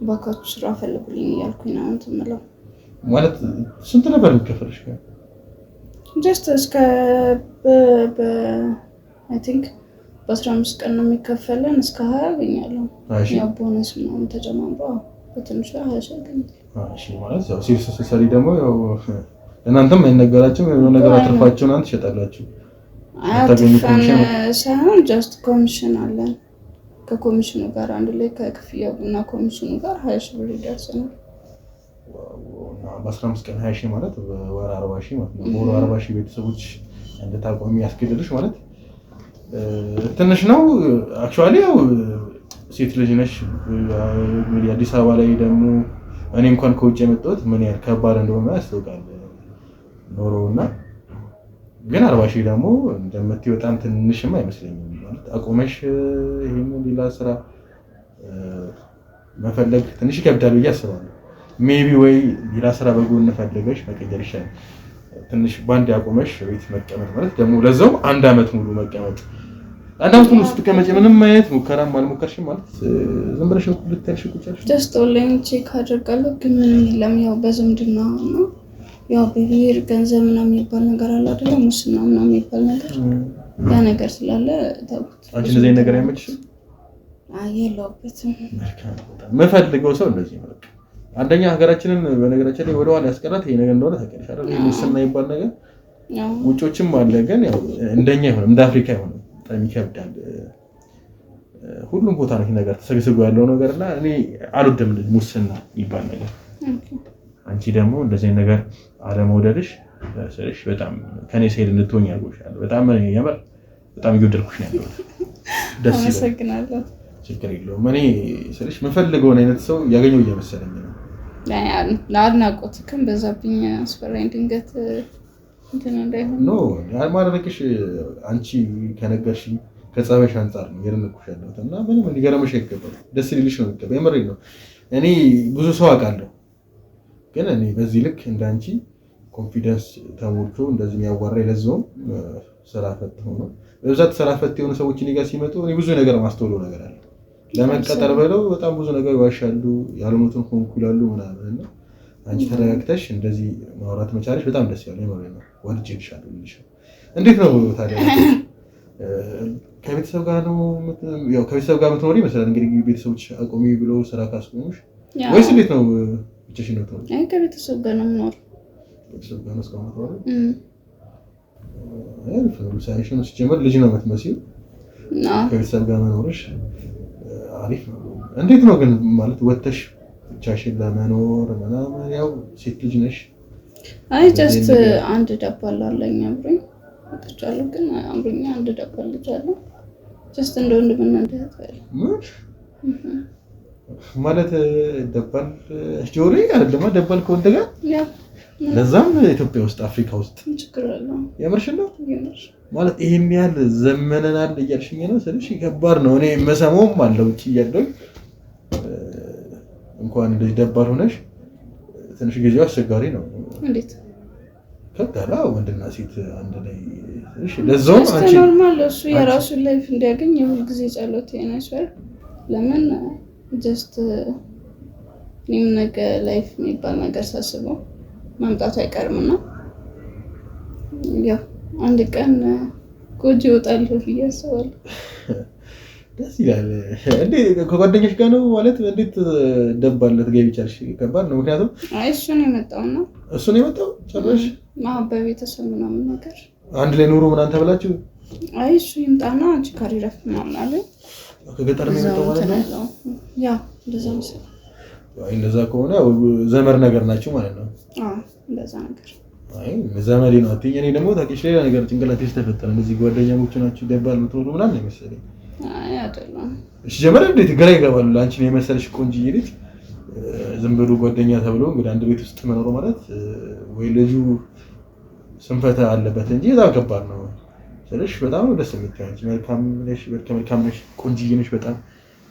Speaker 4: ባካችሁ ስራ ፈልጉልኝ እያልኩኝ ነው እንትን የምለው።
Speaker 2: ማለት ስንት ነበር የሚከፈልሽ?
Speaker 4: ጀስት እስከ አይ ቲንክ በ15 ቀን ነው የሚከፈለን፣ እስከ 20 አገኛለሁ። ያው ቦነስ ምናምን ተጨማምሮ በትንሹ 20 ሺህ አገኛለሁ።
Speaker 2: እሺ ማለት ያው ሲልስ ሰሪ ደግሞ ያው እናንተም አይነገራችሁም የሆነ ነገር አትርፋችሁን አንተ ትሸጣላችሁ።
Speaker 4: አትርፈን ሳይሆን ጀስት ኮሚሽን አለን። ከኮሚሽኑ ጋር አንድ ላይ ከክፍያው እና ኮሚሽኑ ጋር 20 ሺህ ብር ይደርሰናል።
Speaker 2: በ15 ቀን 20 ሺህ ማለት በወር 40 ሺህ ማለት ነው። በወር 40 ሺህ ቤተሰቦች እንድታቆሚ ያስገድልሽ ማለት ትንሽ ነው። አክቹአሊ ያው ሴት ልጅ ነሽ። እንግዲህ አዲስ አበባ ላይ ደግሞ እኔ እንኳን ከውጭ የመጣሁት ምን ያህል ከባድ እንደሆነ ያስታውቃል ኖሮና፣ ግን 40 ሺህ ደግሞ እንደምትይ በጣም ትንሽም አይመስለኝም። ማለት አቆመሽ ይሄን ሌላ ስራ መፈለግ ትንሽ ይከብዳል ብዬ አስባለሁ። ሜቢ ወይ ሌላ ስራ በጎን ፈልገሽ መቀየር ይሻላል። ትንሽ ባንድ ያቆመሽ ቤት መቀመጥ ማለት ደግሞ ለዛው 1 አመት ሙሉ መቀመጥ፣ 1 አመት ሙሉ ስትቀመጪ ምንም አይነት ሙከራም አልሞከርሽም ማለት ዝም ብለሽ ልትልሽ ቁጭልሽ
Speaker 4: ጀስት ኦንላይን ቼክ አድርጋለሁ፣ ግን ምንም የለም። ያው በዝምድና ነው ያው በብሔር ገንዘብ ምናምን የሚባል ነገር አለ አይደል? ሙስና ምናምን የሚባል ነገር ያ ነገር ስላለ ታውቁት።
Speaker 2: አንቺ እንደዚህ ነገር አይመችሽም?
Speaker 4: አይ የለውበትም።
Speaker 2: መፈልገው ሰው እንደዚህ ነው። አንደኛ ሀገራችንን በነገራችን ላይ ወደ ኋላ ያስቀራት ይሄ ነገር እንደሆነ ታውቂያለሽ አይደል? ሙስና የሚባል ነገር ውጮችም አለ፣ ግን ያው እንደኛ ይሆን እንደ አፍሪካ ይሆን በጣም ይከብዳል። ሁሉም ቦታ ነው ይሄ ነገር ተሰግስጎ ያለው ነገርና እኔ አልወደም ሙስና ይባል ነገር አንቺ ደግሞ እንደዚህ ነገር አለመውደድሽ ስለሽ በጣም ከኔ ሰይድ እንድትሆኝ ያርጎሻል በጣም የምር በጣም ይወደድኩሽ ነው ያለው ደስ ይላል
Speaker 4: አመሰግናለሁ
Speaker 2: ችግር የለውም እኔ ስለሽ የምፈልገውን አይነት ሰው ያገኘው እየመሰለኝ ነው
Speaker 4: ለአድናቆትክም በዛብኝ አስፈራኝ ድንገት እንትን እንዳይሆን
Speaker 2: ኖ ያልማረክሽ አንቺ ከነገርሽኝ ከጸበሽ አንፃር ነው የረመኩሽ ያለሁት እና ምንም እንዲገረምሽ አይገባም ደስ ሊልሽ ነው የሚገባ የምሬ ነው እኔ ብዙ ሰው አውቃለሁ ግን እኔ በዚህ ልክ እንዳንቺ ኮንፊደንስ ተሞልቶ እንደዚህ ያዋራ ለዛው ስራ ፈት ሆኖ በብዛት ስራ ፈት የሆኑ ሰዎች እኔ ጋር ሲመጡ እኔ ብዙ ነገር ማስተውለው ነገር አለ ለመቀጠር በለው በጣም ብዙ ነገር ይዋሻሉ ያልሆኑትን ሆንኩ ይላሉ ምናምን እና አንቺ ተረጋግተሽ እንደዚህ ማውራት መቻልሽ በጣም ደስ ያለው የምሬ ነው ወድጄልሻለሁ ልልሽ እንዴት ነው ታዲያ ከቤተሰብ ጋር ነው ያው ከቤተሰብ ጋር ምትኖሪ መሰለኝ እንግዲህ ቤተሰቦች አቆሚ ብሎ ስራ ካስቆሙሽ ወይስ እንዴት ነው ብቻሽ ነው ተው
Speaker 4: አይ ከቤተሰብ ጋር ነው የምኖር
Speaker 2: ቤተሰብ ጋር ነው ስቆመው ነው ሳይሽን ሲጀመር ልጅ ነው የምትመስዪው ከቤተሰብ ጋር መኖርሽ አሪፍ ነው እንዴት ነው ግን ማለት ወተሽ ብቻሽን ለመኖር ምናምን ያው ሴት ልጅ ነሽ
Speaker 4: አይ ጀስት አንድ ደባል አለኝ አብሮኝ ወጥቻለሁ ግን አብሮኝ አንድ ደባል ልጅ አለ ጀስት እንደወንድምና እንደህት
Speaker 2: ማለት ደባል ጆሪ አይደለም ደባል ከወንድ ጋር
Speaker 4: ያ
Speaker 2: ለዛም ኢትዮጵያ ውስጥ አፍሪካ ውስጥ
Speaker 4: ችግር አለው
Speaker 2: የምርሽ ነው ማለት ይሄን ያህል ዘመነናል እያልሽኝ ነው ስለሽ ይከባድ ነው እኔ መሰማውም አለው እቺ እያደረግ እንኳን ልጅ ደባል ሆነሽ ትንሽ ጊዜው አስቸጋሪ ነው
Speaker 4: እንዴት
Speaker 2: ከታላ ወንድና ሴት አንድ ላይ እሺ ለዛው አንቺ
Speaker 4: ኖርማል እሱ የራሱ ላይፍ እንዲያገኝ የሁሉ ጊዜ ጸሎት የነሰር ለምን ጀስት ኒም ነገ ላይፍ የሚባል ነገር ሳስበው ማምጣቱ አይቀርምና ያው አንድ ቀን ጎጆ ይወጣል ብዬ አስባለሁ
Speaker 2: ደስ ይላል እንዴ ከጓደኞች ጋር ነው ማለት እንዴት ደባለት ገቢ ቻልሽ ከባድ ነው ምክንያቱም
Speaker 4: አይ እሱ ነው የመጣውና
Speaker 2: እሱ ነው የመጣው ጨረሽ
Speaker 4: በቤተሰብ ምናምን ነገር
Speaker 2: አንድ ላይ ኑሩ ምናምን ተብላችሁ
Speaker 4: አይ እሱ ይምጣና አንቺ ካሪረፍ ምናምን አለ
Speaker 2: ከገጠር ነው የመጣው ማለት ነው
Speaker 4: ያ እንደዛ መሰለኝ
Speaker 2: አይ እንደዛ ከሆነ ዘመር ነገር ናችሁ ማለት ነው
Speaker 4: እንደዛ ነገር
Speaker 2: አይ ዘመዴ ነው አትኝ እኔ ደግሞ ታውቂሽ ሌላ ነገር ጭንቅላቴ ተፈጠረ እዚህ ጓደኛሞች ናችሁ ደባል ምትኖሩ ምናምን ነው መሰለኝ
Speaker 4: አይ አይደለም
Speaker 2: እሺ ጀመረ እንዴት ግራ ይገባል አንቺ ነው የመሰለሽ ቆንጆዬ ልጅ ዝም ብሎ ጓደኛ ተብሎ እንግዲህ አንድ ቤት ውስጥ መኖር ማለት ወይ ልጁ ስንፈታ አለበት እንጂ በጣም ከባድ ነው ስለሽ በጣም ደስ የምትይው አንቺ መልካም ነሽ ቆንጆዬ ነሽ በጣም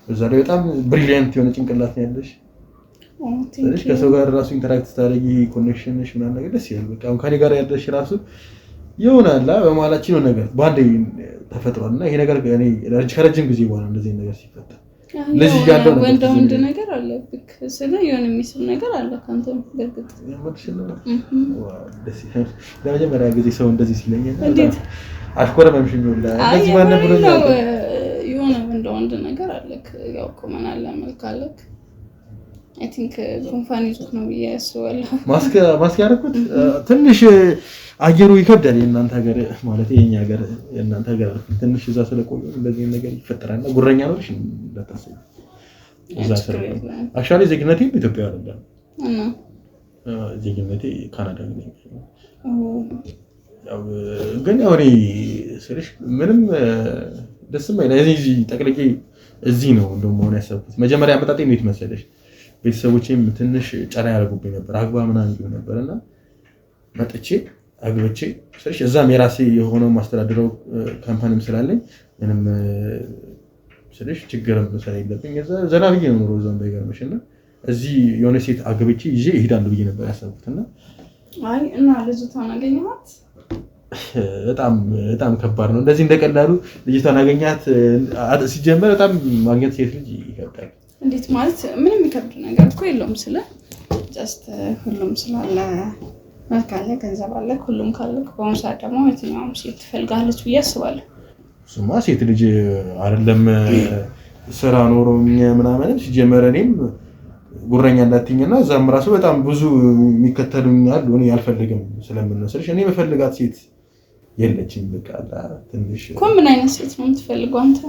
Speaker 2: በዛ ላይ በጣም ብሪሊያንት የሆነ ጭንቅላት ነው ያለሽ ስለሽ ከሰው ጋር ራሱ ኢንተራክት ታደርጊ ኮኔክሽንሽ ምናምን ነገር ደስ ይላል በቃ ከኔ ጋር ያለሽ ራሱ ይሆናል በመሀላችን ነው ነገር ባንዴ ተፈጥሯልና ይሄ ነገር እኔ ከረጅም ጊዜ በኋላ እንደዚህ ነገር ሲፈጠር ልጅ ያለው ነው
Speaker 4: ወንድ ነገር አለብክ ስለ የሆነ የሚስብ ነገር አለ ካንተ በርግጥ
Speaker 2: ዋው ደስ ይላል ለመጀመሪያ ጊዜ ሰው እንደዚህ ሲለኝ እንዴት አሽኮረመምሽኝ ወላ እንደዚህ ማን ነበር
Speaker 4: የሆነ ወንድ ነገር አለክ ያው ኮመናል መልካለክ አይ ቲንክ ጉንፋን ይዞት ነው ያስዋለሁ
Speaker 2: ማስክ ያደረኩት ትንሽ አየሩ ይከብዳል የእናንተ ሀገር ማለት የኛ ሀገር የእናንተ ሀገር ትንሽ እዛ ስለቆዩ እንደዚህ ነገር ይፈጠራል ጉረኛ ነው እሺ እንዳታስቡ እዛ ስለቆዩ አክቹአሊ ዜግነቴ ኢትዮጵያ አይደለም
Speaker 4: እና
Speaker 2: ዜግነቴ ካናዳ ነው ያው ግን ያው እኔ ስልሽ ምንም ደስም አይደለም እዚህ ጠቅልቄ እዚህ ነው እንደውም ያሰብኩት መጀመሪያ አመጣጤ ነው የተመሰለሽ ቤተሰቦቼም ትንሽ ጫና ያደርጉብኝ ነበር አግባ ምናምን ይሉ ነበርና መጥቼ አግብቼ ስለሽ እዛም የራሴ የሆነው ማስተዳደረው ካምፓኒም ስላለኝ ምንም ስለሽ ችግርም ስለሌለብኝ እዛ ዘና ብዬ ነው ኖሮ ዘን ባይገርምሽና እዚህ የሆነ ሴት አግብቼ ይዤ እሄዳለሁ ብዬ ነበር ያሰብኩትና
Speaker 4: አይ እና ልጅቷን አገኘኋት
Speaker 2: በጣም ከባድ ነው እንደዚህ እንደቀላሉ ልጅቷን አገኛት ሲጀመር በጣም ማግኘት ሴት ልጅ ይከብዳል
Speaker 4: እንዴት ማለት ምንም ይከብድ ነገር እኮ የለውም ስለ ጀስት ሁሉም ስላለ መልካለ ገንዘብ አለ ሁሉም ካለ በአሁኑ ሰዓት ደግሞ የትኛውም ሴት ትፈልጋለች ብዬ አስባለሁ
Speaker 2: እሱማ ሴት ልጅ አይደለም ስራ ኖሮኝ ምናምን ሲጀመር እኔም ጉረኛ እንዳትኝና እዛም ራሱ በጣም ብዙ የሚከተሉኝ አሉ እኔ አልፈልግም ስለምንነስልሽ እኔ መፈልጋት ሴት የለችም በቃ ትንሽ
Speaker 4: ምን አይነት ሴት ነው የምትፈልገው አንተ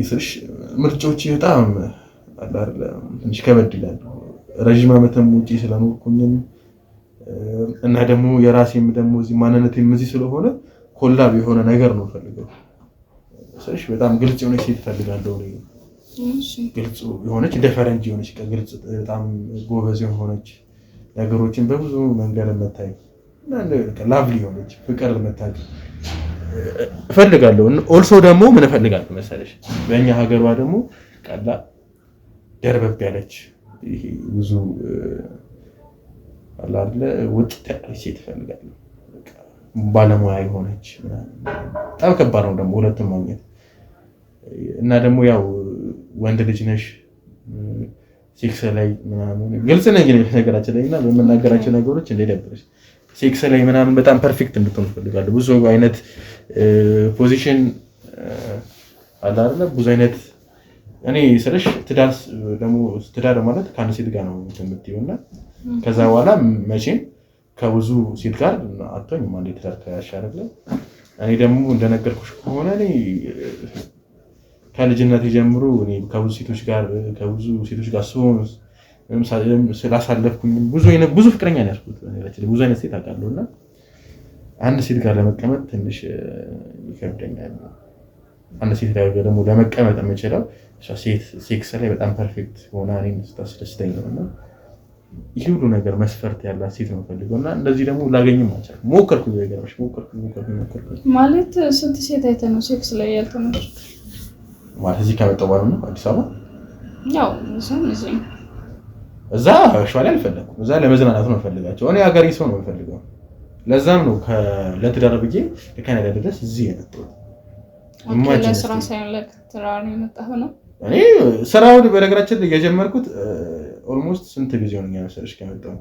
Speaker 2: ስልሽ ምርጫዎች በጣም አላርለ ትንሽ ከበድ ይላል ረጅም ዓመትም ውጪ ስለኖርኩኝ እና ደግሞ የራሴም ደግሞ እዚህ ማንነቴም እዚህ ስለሆነ ኮላብ የሆነ ነገር ነው ፈልገው ስልሽ በጣም ግልጽ የሆነች ሴት ፈልጋለሁ ነው ግልጽ የሆነች ደፈረንጅ የሆነች ግልጽ በጣም ጎበዝ የሆነች ነገሮችን በብዙ መንገድ መታይ ላቭሊ የሆነች ፍቅር መታይ እፈልጋለሁ ኦልሶ ደግሞ ምን እፈልጋለሁ መሰለሽ በእኛ ሀገሯ ደግሞ ቀላ ደርበብ ያለች ይሄ ብዙ አላርለ ውጥት ያለች ሴት እፈልጋለሁ ባለሙያ የሆነች በጣም ከባድ ነው ደግሞ ሁለቱም ማግኘት እና ደግሞ ያው ወንድ ልጅ ነሽ ሴክስ ላይ ምናምን ግልጽ ነኝ ነገራችን ላይ እና በመናገራቸው ነገሮች እንደደብረሽ ሴክስ ላይ ምናምን በጣም ፐርፌክት እንድትሆን እፈልጋለሁ ብዙ አይነት ፖዚሽን አለ አይደል ብዙ አይነት እኔ ስልሽ ትዳር ማለት ከአንድ ሴት ጋር ነው የምትይውና ከዛ በኋላ መቼም ከብዙ ሴት ጋር አጥቶኝ ማለት ትዳር ካያሻረለ እኔ ደግሞ እንደነገርኩሽ ከሆነ እኔ ከልጅነቴ ጀምሮ እኔ ከብዙ ሴቶች ጋር ስሆን ስላሳለፍኩኝ ብዙ ፍቅረኛ ነው ያስኩት ብዙ አይነት ሴት አውቃለሁና አንድ ሴት ጋር ለመቀመጥ ትንሽ ይከብደኛል አንድ ሴት ጋር ደግሞ ለመቀመጥ የምችለው ሴክስ ላይ በጣም ፐርፌክት ሆና እኔን ስታስደስተኝ ነውና ይሄ ሁሉ ነገር መስፈርት ያላት ሴት ነው ፈልገውና እንደዚህ ደግሞ ላገኝም አልቻልኩም ሞከርኩኝ ነገሮች ሞከርኩኝ
Speaker 4: ማለት ስንት ሴት አይተ ነው ሴክስ ላይ ያልተመረጠ
Speaker 2: ማለት እዚህ ከመጣሁ በኋላ ነው አዲስ አበባ
Speaker 4: ያው እዚህ
Speaker 2: እዛ ሸዋል አልፈለኩም እዛ ለመዝናናት ነው ፈልጋቸው እኔ ሀገሬ ሰው ነው ፈልገው ለዛም ነው ለትዳር ብዬ ለካናዳ ድረስ እዚህ የመጣሁት
Speaker 4: ለስራ ሳይሆን ለትዳር ነው የመጣኸው ነው
Speaker 2: እኔ ስራውን በነገራችን ላይ የጀመርኩት ኦልሞስት ስንት ጊዜ ሆነኛል መሰለሽ ከመጣሁ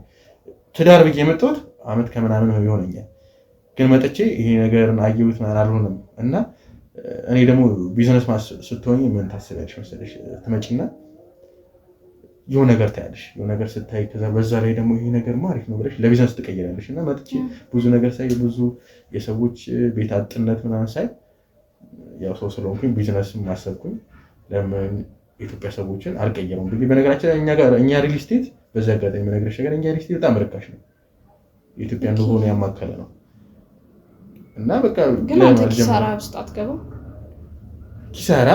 Speaker 2: ትዳር ብዬ የመጣሁት አመት ከምናምን ይሆነኛል ግን መጥቼ ይሄ ነገርን አየሁት ማለት አልሆነም እና እኔ ደግሞ ቢዝነስ ስትሆኚ ምን ታስቢያለሽ መሰለሽ ትመጪና የሆነ ነገር ታያለሽ የሆነ ነገር ስታይ ከዛ በዛ ላይ ደግሞ ይሄ ነገር ማሪፍ ነው ብለሽ ለቢዝነስ ትቀይራለሽ እና መጥቼ ብዙ ነገር ሳይ ብዙ የሰዎች ቤት አጥነት ምናምን ሳይ ያው ሰው ስለሆንኩኝ ቢዝነስም ማሰብኩኝ ለምን ኢትዮጵያ ሰዎችን አልቀየረውም ብዬ በነገራችን እኛ ሪል ስቴት በዛ አጋጣሚ ነገርሽ ነገር እኛ ሪል ስቴት በጣም ርካሽ ነው ኢትዮጵያ እንደሆነ ያማከለ ነው እና በቃ
Speaker 4: ግን አንተ ኪሳራ ውስጥ አትገባም
Speaker 2: ኪሳራ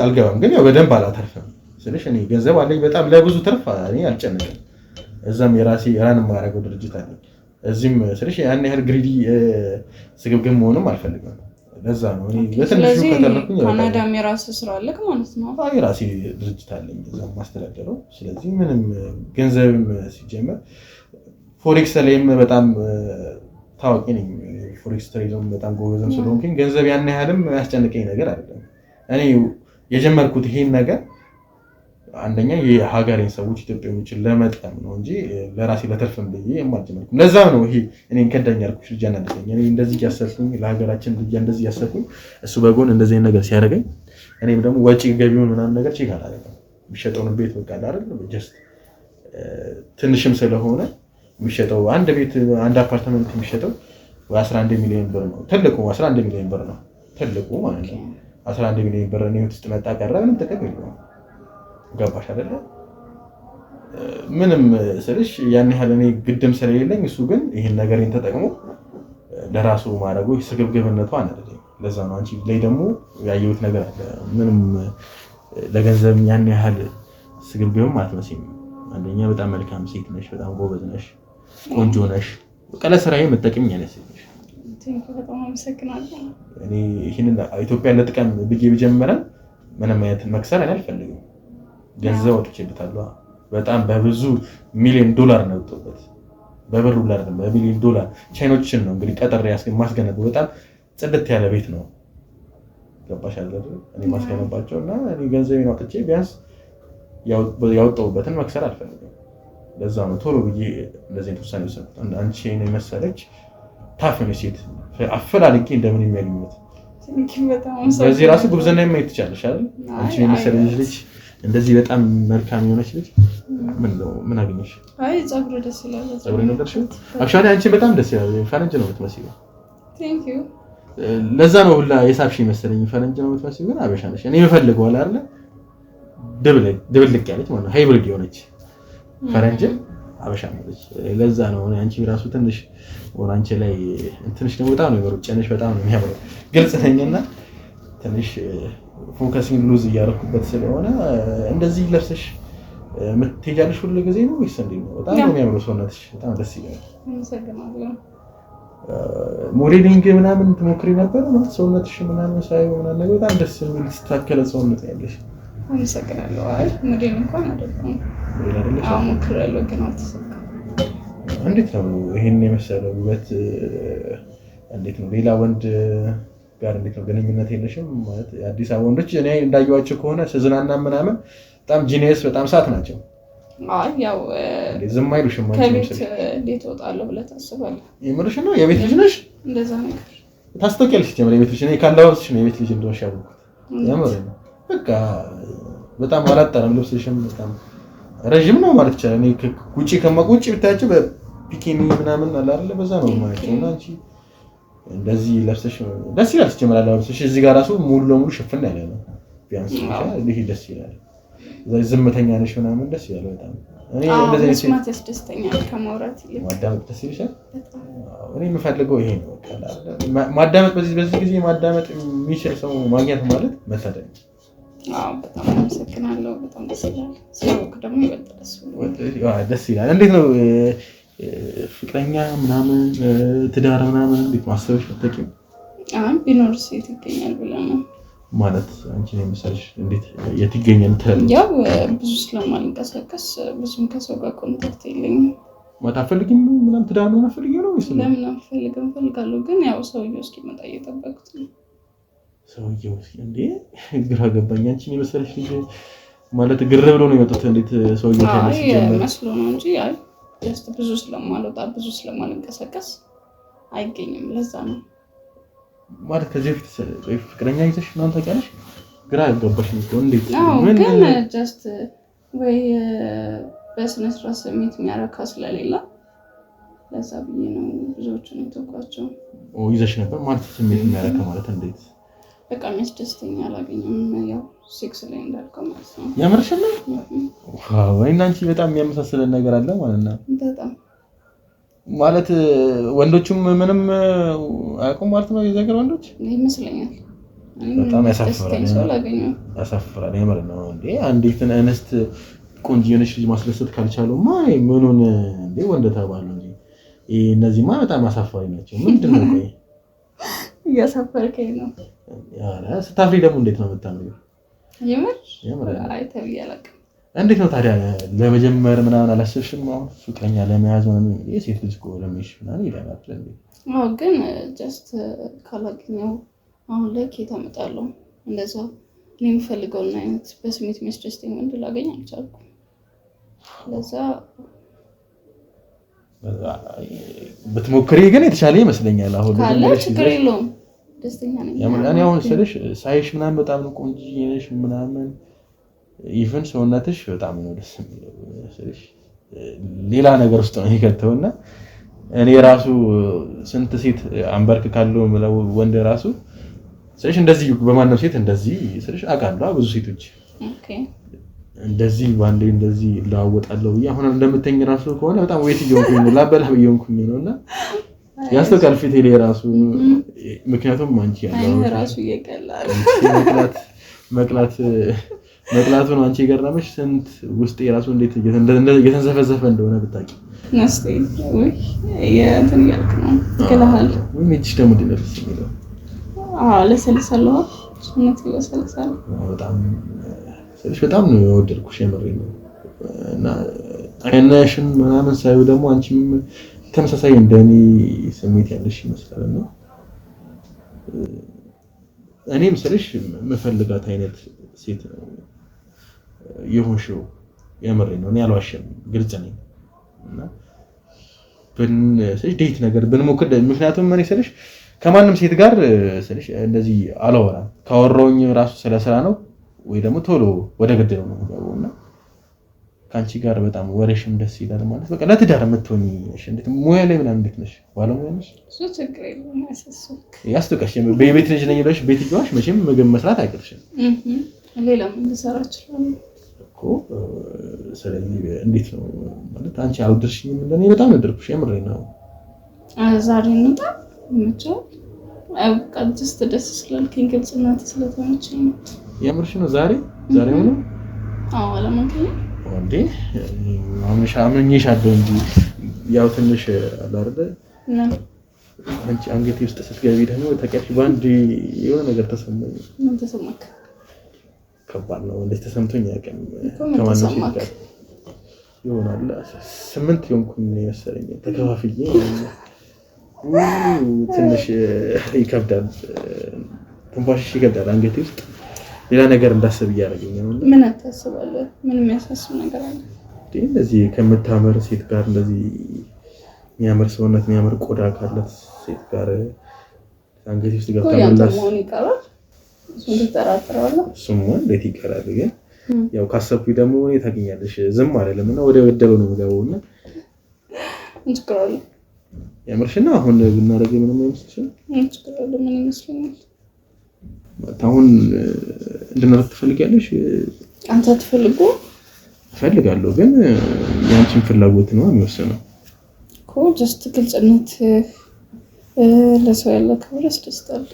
Speaker 2: አልገባም ግን ያው በደንብ አላተርፍም ስለሽ እኔ ገንዘብ አለኝ በጣም ለብዙ ትርፍ እኔ አልጨነቅም እዛም የራሴ ራን ማረገው ድርጅት አለኝ እዚህም ስለሽ ያን ያህል ግሪዲ ስግብግብ መሆንም አልፈልግም ለዛ ነው እኔ በትንሹ ከተረኩኝ
Speaker 4: ካናዳም የራስ ስራ አለክ ማለት ነው
Speaker 2: አይ የራሴ ድርጅት አለኝ እዛም ማስተዳደረው ስለዚህ ምንም ገንዘብም ሲጀመር ፎሬክስ ላይም በጣም ታዋቂ ነኝ ፎሬክስ ትሬድም በጣም ጎበዝም ስለሆንኩኝ ገንዘብ ያን ያህልም ያስጨንቀኝ ነገር አይደለም እኔ የጀመርኩት ይሄን ነገር አንደኛ የሀገሬን ሰዎች ኢትዮጵያውያኖችን ለመጥቀም ነው እንጂ ለራሴ ለተርፍም ብዬ የማልጀምርኩም ለዛ ነው ይሄ እኔን ከዳኝ ያልኩሽ ልጅ አናደኝ እኔ እንደዚህ ያሰብኩኝ ለሀገራችን ልጅ እንደዚህ ያሰብኩኝ እሱ በጎን እንደዚህ ነገር ሲያደርገኝ እኔም ደግሞ ወጪ ገቢውን ምናምን ነገር ቼክ አላደረግም የሚሸጠውን ቤት በቃ አይደል ጀስት ትንሽም ስለሆነ የሚሸጠው አንድ ቤት አንድ አፓርትመንት የሚሸጠው 11 ሚሊዮን ብር ነው ትልቁ 11 ሚሊዮን ብር ነው ትልቁ ማለት ነው 11 ሚሊዮን ብር ነው ውስጥ መጣ ቀረ ምንም ጥቅም የለውም ገባሽ አይደለ ምንም ስልሽ ያን ያህል እኔ ግድም ስለሌለኝ እሱ ግን ይሄን ነገርን ተጠቅሞ ለራሱ ማድረጉ ስግብግብነቱ አነደኝ ለዛ ነው አንቺ ላይ ደግሞ ያየሁት ነገር አለ ምንም ለገንዘብ ያን ያህል ስግብግብም አትመስይም አንደኛ በጣም መልካም ሴት ነሽ በጣም ጎበዝ ነሽ ቆንጆ ነሽ በቀለ ስራዬ መጠቀም ያለሽ ነሽ
Speaker 4: በጣም አመሰግናለሁ
Speaker 2: እኔ ይሄንን ኢትዮጵያ ለጥቀም ብዬ ቢጀምረን ምንም አይነት መክሰር አልፈልግም ገንዘብ ወጥቼበታለሁ በጣም በብዙ ሚሊዮን ዶላር ነው ወጥቶበት በብር ዶላር ነው በሚሊዮን ዶላር ቻይኖችን ነው እንግዲህ ቀጠር ማስገነባው በጣም ጽድት ያለ ቤት ነው ገባሽ አይደል እኔ ማስገነባቸውና እኔ ገንዘቤን አውጥቼ ቢያንስ ያወጣሁበትን መክሰር አልፈልግም ለዛ ነው ቶሎ ብዬ እንደዚህ ተወሰነ ወሰንኩት አንቺ እኔ መሰለች ታፈነ ሴት አፈላልጌ እንደምን የሚያገኙት በዚህ ራሱ ጉብዘና የማይት ይቻላል አይደል አንቺ መሰለሽ ልጅ እንደዚህ በጣም መልካም የሆነች ልጅ ምን አገኘሽ
Speaker 4: አይ ጸጉር ደስ ይላል
Speaker 2: ጸጉር ነው ደርሽ አክቹአሊ አንቺ በጣም ደስ ይላል ፈረንጅ ነው የምትመስለው
Speaker 4: ቴንክ ዩ
Speaker 2: ለዛ ነው ሁላ የሳብሽ መሰለኝ ፈረንጅ ነው የምትመስለው ግን አበሻ ነሽ እኔ የምፈልገው አለ አይደል ድብልቅ ያለች ማለት ነው ሃይብሪድ የሆነች ፈረንጅ አበሻ ነች ለዛ ነው አንቺ ራሱ ትንሽ ወራንቺ ላይ ትንሽ ነው በጣም ነው የበሩጨነሽ በጣም ነው የሚያምረው ግልጽ ነኝና ትንሽ ፎከሲንግ ሉዝ እያደረኩበት ስለሆነ እንደዚህ ለብሰሽ ምትሄጃለሽ ሁሉ ጊዜ ነው ወይስ እንዴት ነው በጣም ነው የሚያምረው ሰውነትሽ በጣም ደስ ይላል
Speaker 4: አመሰግናለሁ
Speaker 2: ሞዴሊንግ ምናምን ትሞክሪ ነበር ነው ሰውነትሽ ምናምን ሳይሆን ምናምን ነገር በጣም ደስ የሚል ተስተካከለ ሰውነት ያለሽ
Speaker 4: አመሰግናለሁ አይ ሞዴል እንኳን አይደለም አሁን ሞክራለሁ ግን አልተሳካም
Speaker 2: እንዴት ነው ይሄን የመሰለው ውበት እንዴት ነው ሌላ ወንድ ጋር እንዴት ነው ግንኙነት የለሽም ማለት አዲስ አበባ ወንዶች እኔ እንዳየዋቸው ከሆነ ስዝናና ምናምን በጣም ጂኒየስ በጣም ሰዓት ናቸው
Speaker 4: አይ ያው
Speaker 2: ዝም አይሉሽም ማለት
Speaker 4: ነው እንዴት ወጣለሁ ብለህ ታስባለህ
Speaker 2: የምርሽ ነው የቤት ልጅ ነሽ
Speaker 4: እንደዛ ነገር
Speaker 2: ታስተውቂያለሽ ጀመረ የቤት ልጅ ነኝ ካላወስሽ ነው የቤት ልጅ እንደሆንሽ ያወቅሁት የምር ነው በቃ በጣም አላጠረም ልብስሽም በጣም ረጅም ነው ማለት ይችላል እኔ ጉጪ ከማቁጪ ብታያቸው በፒኪኒ ምናምን አለ አይደል በዛ ነው ማለት ነው አንቺ እንደዚህ ለብሰሽ ደስ ይላል ጀመራላ ለብሰሽ እዚህ ጋር ራሱ ሙሉ ለሙሉ ሽፍን ያለ ነው ቢያንስ ይሄ ደስ ይላል ዝምተኛ ነሽ ምናምን ደስ ይላል በጣም እኔ እንደዚህ
Speaker 4: መስማት ያስደስተኛል ከማውራት ይልቅ
Speaker 2: ማዳመጥ ደስ ይልሻል እኔ የምፈልገው ይሄ ነው ማዳመጥ በዚህ ጊዜ ማዳመጥ የሚችል ሰው ማግኘት ማለት መታደል
Speaker 4: በጣም አመሰግናለሁ በጣም ደስ ይላል ስለወቅ ደግሞ ይበልጥ
Speaker 2: ደስ ይላል እንዴት ነው ፍቅረኛ ምናምን ትዳር ምናምን እንዴት ማሰብሽ አትጠቂም
Speaker 4: ቢኖር ሴት ይገኛል ብለህ ነው
Speaker 2: ማለት አንቺ ነው መሰለሽ እንዴት የት ይገኛል ተል
Speaker 4: ያው ብዙ ስለማልንቀሳቀስ ብዙም ከሰው ጋር ኮንታክት የለኝም
Speaker 2: ማታፈልጊም ምናምን ትዳር ነው ማፈልጊው ነው ይስለ
Speaker 4: ለምን ፈልጋለሁ ግን ያው ሰውዬው እስኪመጣ እየጠበቅኩት ነው
Speaker 2: ሰውዬው እንዴ ግራ ገባኝ አንቺ ነው መሰለሽ ልጅ ማለት ግር ብሎ ነው የመጣው እንዴት ሰውዬው ታለሽ ጀመረ
Speaker 4: መስሎ ነው እንጂ አይ ጀስት ብዙ ስለማልወጣ ብዙ ስለማልንቀሳቀስ አይገኝም ለዛ ነው
Speaker 2: ማለት ከዚህ ፍቅረኛ ይዘሽ ነው ታውቂያለሽ ግራ ገባሽ ነው እንዴት
Speaker 4: ምን ግን ጀስት ወይ በስነ ስርዓት ስሜት የሚያረካ ስለሌላ ለዛ ብዬ ነው ብዙዎቹን ተቋቸው
Speaker 2: ይዘሽ ነበር ማለት ስሜት የሚያረካ ማለት እንዴት
Speaker 4: በቃ የሚያስደስተኝ አላገኘም ያው ሴክስ ላይ እንዳልከው ማለት ነው
Speaker 2: ያምርሽ ነው ዋው እና አንቺ በጣም የሚያመሳስለን ነገር አለ ማለት ነው
Speaker 4: በጣም
Speaker 2: ማለት ወንዶቹም ምንም አያውቁም ማለት ነው የዘገር ወንዶች
Speaker 4: ይመስለኛል
Speaker 2: በጣም ያሳፍራል የምር ነው እንዴ አንዲት እንስት ቆንጆ የሆነች ልጅ ማስደሰት ካልቻሉማ ምኑን እንዴ ወንድ ተባሉ እንጂ እነዚህማ በጣም አሳፋሪ ናቸው ምንድነው ቆይ
Speaker 4: ያሳፈርከኝ ነው
Speaker 2: ያላ ስታፍሪ ደግሞ እንዴት ነው የምታምሪው የምር
Speaker 4: አይ ተብያለቅ
Speaker 2: እንዴት ነው ታዲያ ለመጀመር ምናምን አላሰብሽም ነው ፍቅረኛ ለመያዝ ምናምን የሴት ልጅ ቆለምሽ ምናምን ይላል እንዴ
Speaker 4: ግን ጀስት ካላገኘው አሁን ላይ ከየት አመጣለሁ እንደዛ እኔ የምፈልገውን አይነት በስሜት የሚያስደስተኝ ወንድ ላገኝ አልቻልኩም ለዛ
Speaker 2: ብትሞክሪ ግን የተሻለ ይመስለኛል አሁን
Speaker 4: ለምንሽ ችግር የለውም ደስተኛ ነኝ
Speaker 2: ያኔ አሁን ስለሽ ሳይሽ ምናምን በጣም ነው ቆንጆ ነሽ ምናምን ኢቭን ሰውነትሽ በጣም ነው ደስ የሚለው ስለሽ ሌላ ነገር ውስጥ ነው ይከተውና እኔ ራሱ ስንት ሴት አንበርክ ካለው ማለት ወንድ ራሱ ስለሽ እንደዚህ በማንም ሴት እንደዚህ ስለሽ አውቃለሁ ብዙ ሴቶች
Speaker 4: ኦኬ
Speaker 2: እንደዚህ ባንዴ እንደዚህ ላወጣለው አሁን እንደምትተኝ ራሱ ከሆነ በጣም ወይት ይየውኩኝ ነው ላበላ ይየውኩኝ ነውና ያስተካክል ፊት ላይ ራሱ ምክንያቱም አንቺ ያለው
Speaker 4: ራሱ ይቀላል
Speaker 2: መቅላቱ ነው አንቺ ገረመሽ ስንት ውስጥ የራሱ እንዴት እየተንዘፈዘፈ እንደሆነ ብታቂ
Speaker 4: ነስቴ ወይ የእንትን ያልክ ነው ከላሃል
Speaker 2: ወይ ምንጭ ደግሞ ድነርስ የሚለው
Speaker 4: ለሰልሰለው ስንት ይወሰልሳል
Speaker 2: በጣም ነው የወደድኩሽ የምሬን ነው እና አይናሽን ምናምን ሳይው ደግሞ አንቺም ተመሳሳይ እንደኔ ስሜት ያለሽ ይመስላልና እኔም ስለሽ መፈልጋት አይነት ሴት ነው የሆንሽው የምሬን ነው እኔ አልዋሽም ግልጽ ነኝ እና ስለሽ ዴት ነገር ብንሞክር ምክንያቱም እኔ ስለሽ ከማንም ሴት ጋር ስለሽ እንደዚህ አላወራም ካወራውኝ ራሱ ስለ ስራ ነው ወይ ደግሞ ቶሎ ወደ ገደለው ነው የሚገባውና ካንቺ ጋር በጣም ወሬሽም ደስ ይላል ማለት በቃ ለትዳር የምትሆኚ ነሽ እንዴት ሙያ ላይ ምናምን እንዴት ነሽ ባለሙያ ነሽ
Speaker 4: እሱ ችግር የለውም ያሰስክ
Speaker 2: ያስተቀሽ በቤት ልጅ ነኝ ብለሽ ቤት ይዋሽ መቼም ምግብ መስራት አይቀርሽም
Speaker 4: ሌላ ምን ልሰራ እችላለሁ
Speaker 2: እኮ ስለዚህ እንዴት ነው ማለት አንቺ አውድርሽኝ እንደኔ በጣም ነድርኩሽ የምሬን ነው
Speaker 4: ዛሬ እንውጣ መቻል ቀጥስ ደስ ስላልከኝ ግልጽነት ስለተመቸኝ
Speaker 2: የምርሽ ነው ዛሬ ነው
Speaker 4: አዎ ለማንከኝ
Speaker 2: እንዴ አምነሽ አደው እንጂ ያው ትንሽ አላርደ አንቺ አንገቴ ውስጥ ስትገቢ ደግሞ ተቀያሽ ባንድ የሆነ ነገር ተሰማኝ
Speaker 4: ምን ተሰማክ
Speaker 2: ከባድ ነው እንዴት ተሰምቶኝ ያቀም ከማንሽ ጋር ይሆናል 8 ይሆንኩኝ መሰለኝ ተከፋፍዬ ትንሽ ይከብዳል ትንፋሽሽ ይከብዳል አንገቴ ውስጥ ሌላ ነገር እንዳስብ ያደርገኝ ነው
Speaker 4: ምን አታስባለህ ምን የሚያሳስብ ነገር አለ
Speaker 2: እንደዚህ ከምታመር ሴት ጋር እንደዚህ የሚያምር ሰውነት የሚያምር ቆዳ ካላት ሴት ጋር አንገቴ ውስጥ ገብታ ማለት ነው
Speaker 4: ይቀራል እሱን ተጠራጥረዋለሁ
Speaker 2: እሱም እንዴት ይቀራል ግን ያው ካሰብኩኝ ደግሞ እኔ ታገኛለሽ ዝም አይደለምና ወደ ወደለው ነው የምገባውና
Speaker 4: እንጭቅራለሁ
Speaker 2: ያምርሽና አሁን ብናረግ ምንም አይመስልሽም
Speaker 4: እንጭቅራለሁ ምን ይመስለኛል
Speaker 2: አሁን እንድናረግ ትፈልጊያለሽ
Speaker 4: አንተ
Speaker 2: እፈልጋለሁ ግን ያንቺን ፍላጎት ነው የሚወሰነው
Speaker 4: እኮ ጀስት ግልጽነት ለሰው ያለ ክብር ያስደስታል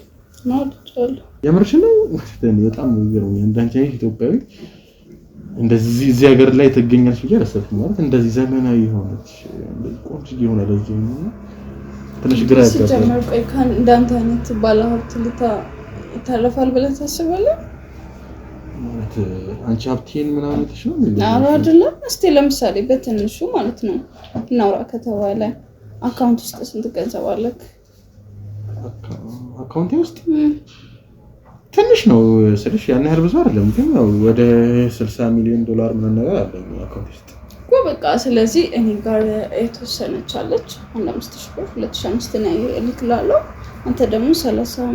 Speaker 4: ነው አይደል
Speaker 2: ያምርሽ ነው በጣም ይገርምኛል እንዳንቺ ኢትዮጵያዊ እንደዚህ እዚህ ሀገር ላይ ትገኛለሽ ብዬ አላሰብኩም ማለት እንደዚህ ዘመናዊ ሆነች ቆንጆ ይሆናል ለዚህ ትንሽ ግራ ያጋባል
Speaker 4: ሲጀመር ቆይ ካን እንዳንተ አይነት ባለሀብት ይታለፋል ብለህ ታስባለህ
Speaker 2: ማለት አንቺ ሀብቴን ምናምን ተሽው
Speaker 4: አረ አይደለም እስቲ ለምሳሌ በትንሹ ማለት ነው እናውራ ከተባለ አካውንት ውስጥ ስንት ገንዘብ አለክ
Speaker 2: አካውንቴ ውስጥ ትንሽ ነው ስለሽ ያን ያህል ብዙ አይደለም ግን ያው ወደ 60 ሚሊዮን ዶላር ምን ነገር አለኝ አካውንት ውስጥ
Speaker 4: እኮ በቃ ስለዚህ እኔ ጋር የተወሰነች አለች 5000 ብር 2005 ነው ልክላለሁ አንተ ደግሞ 30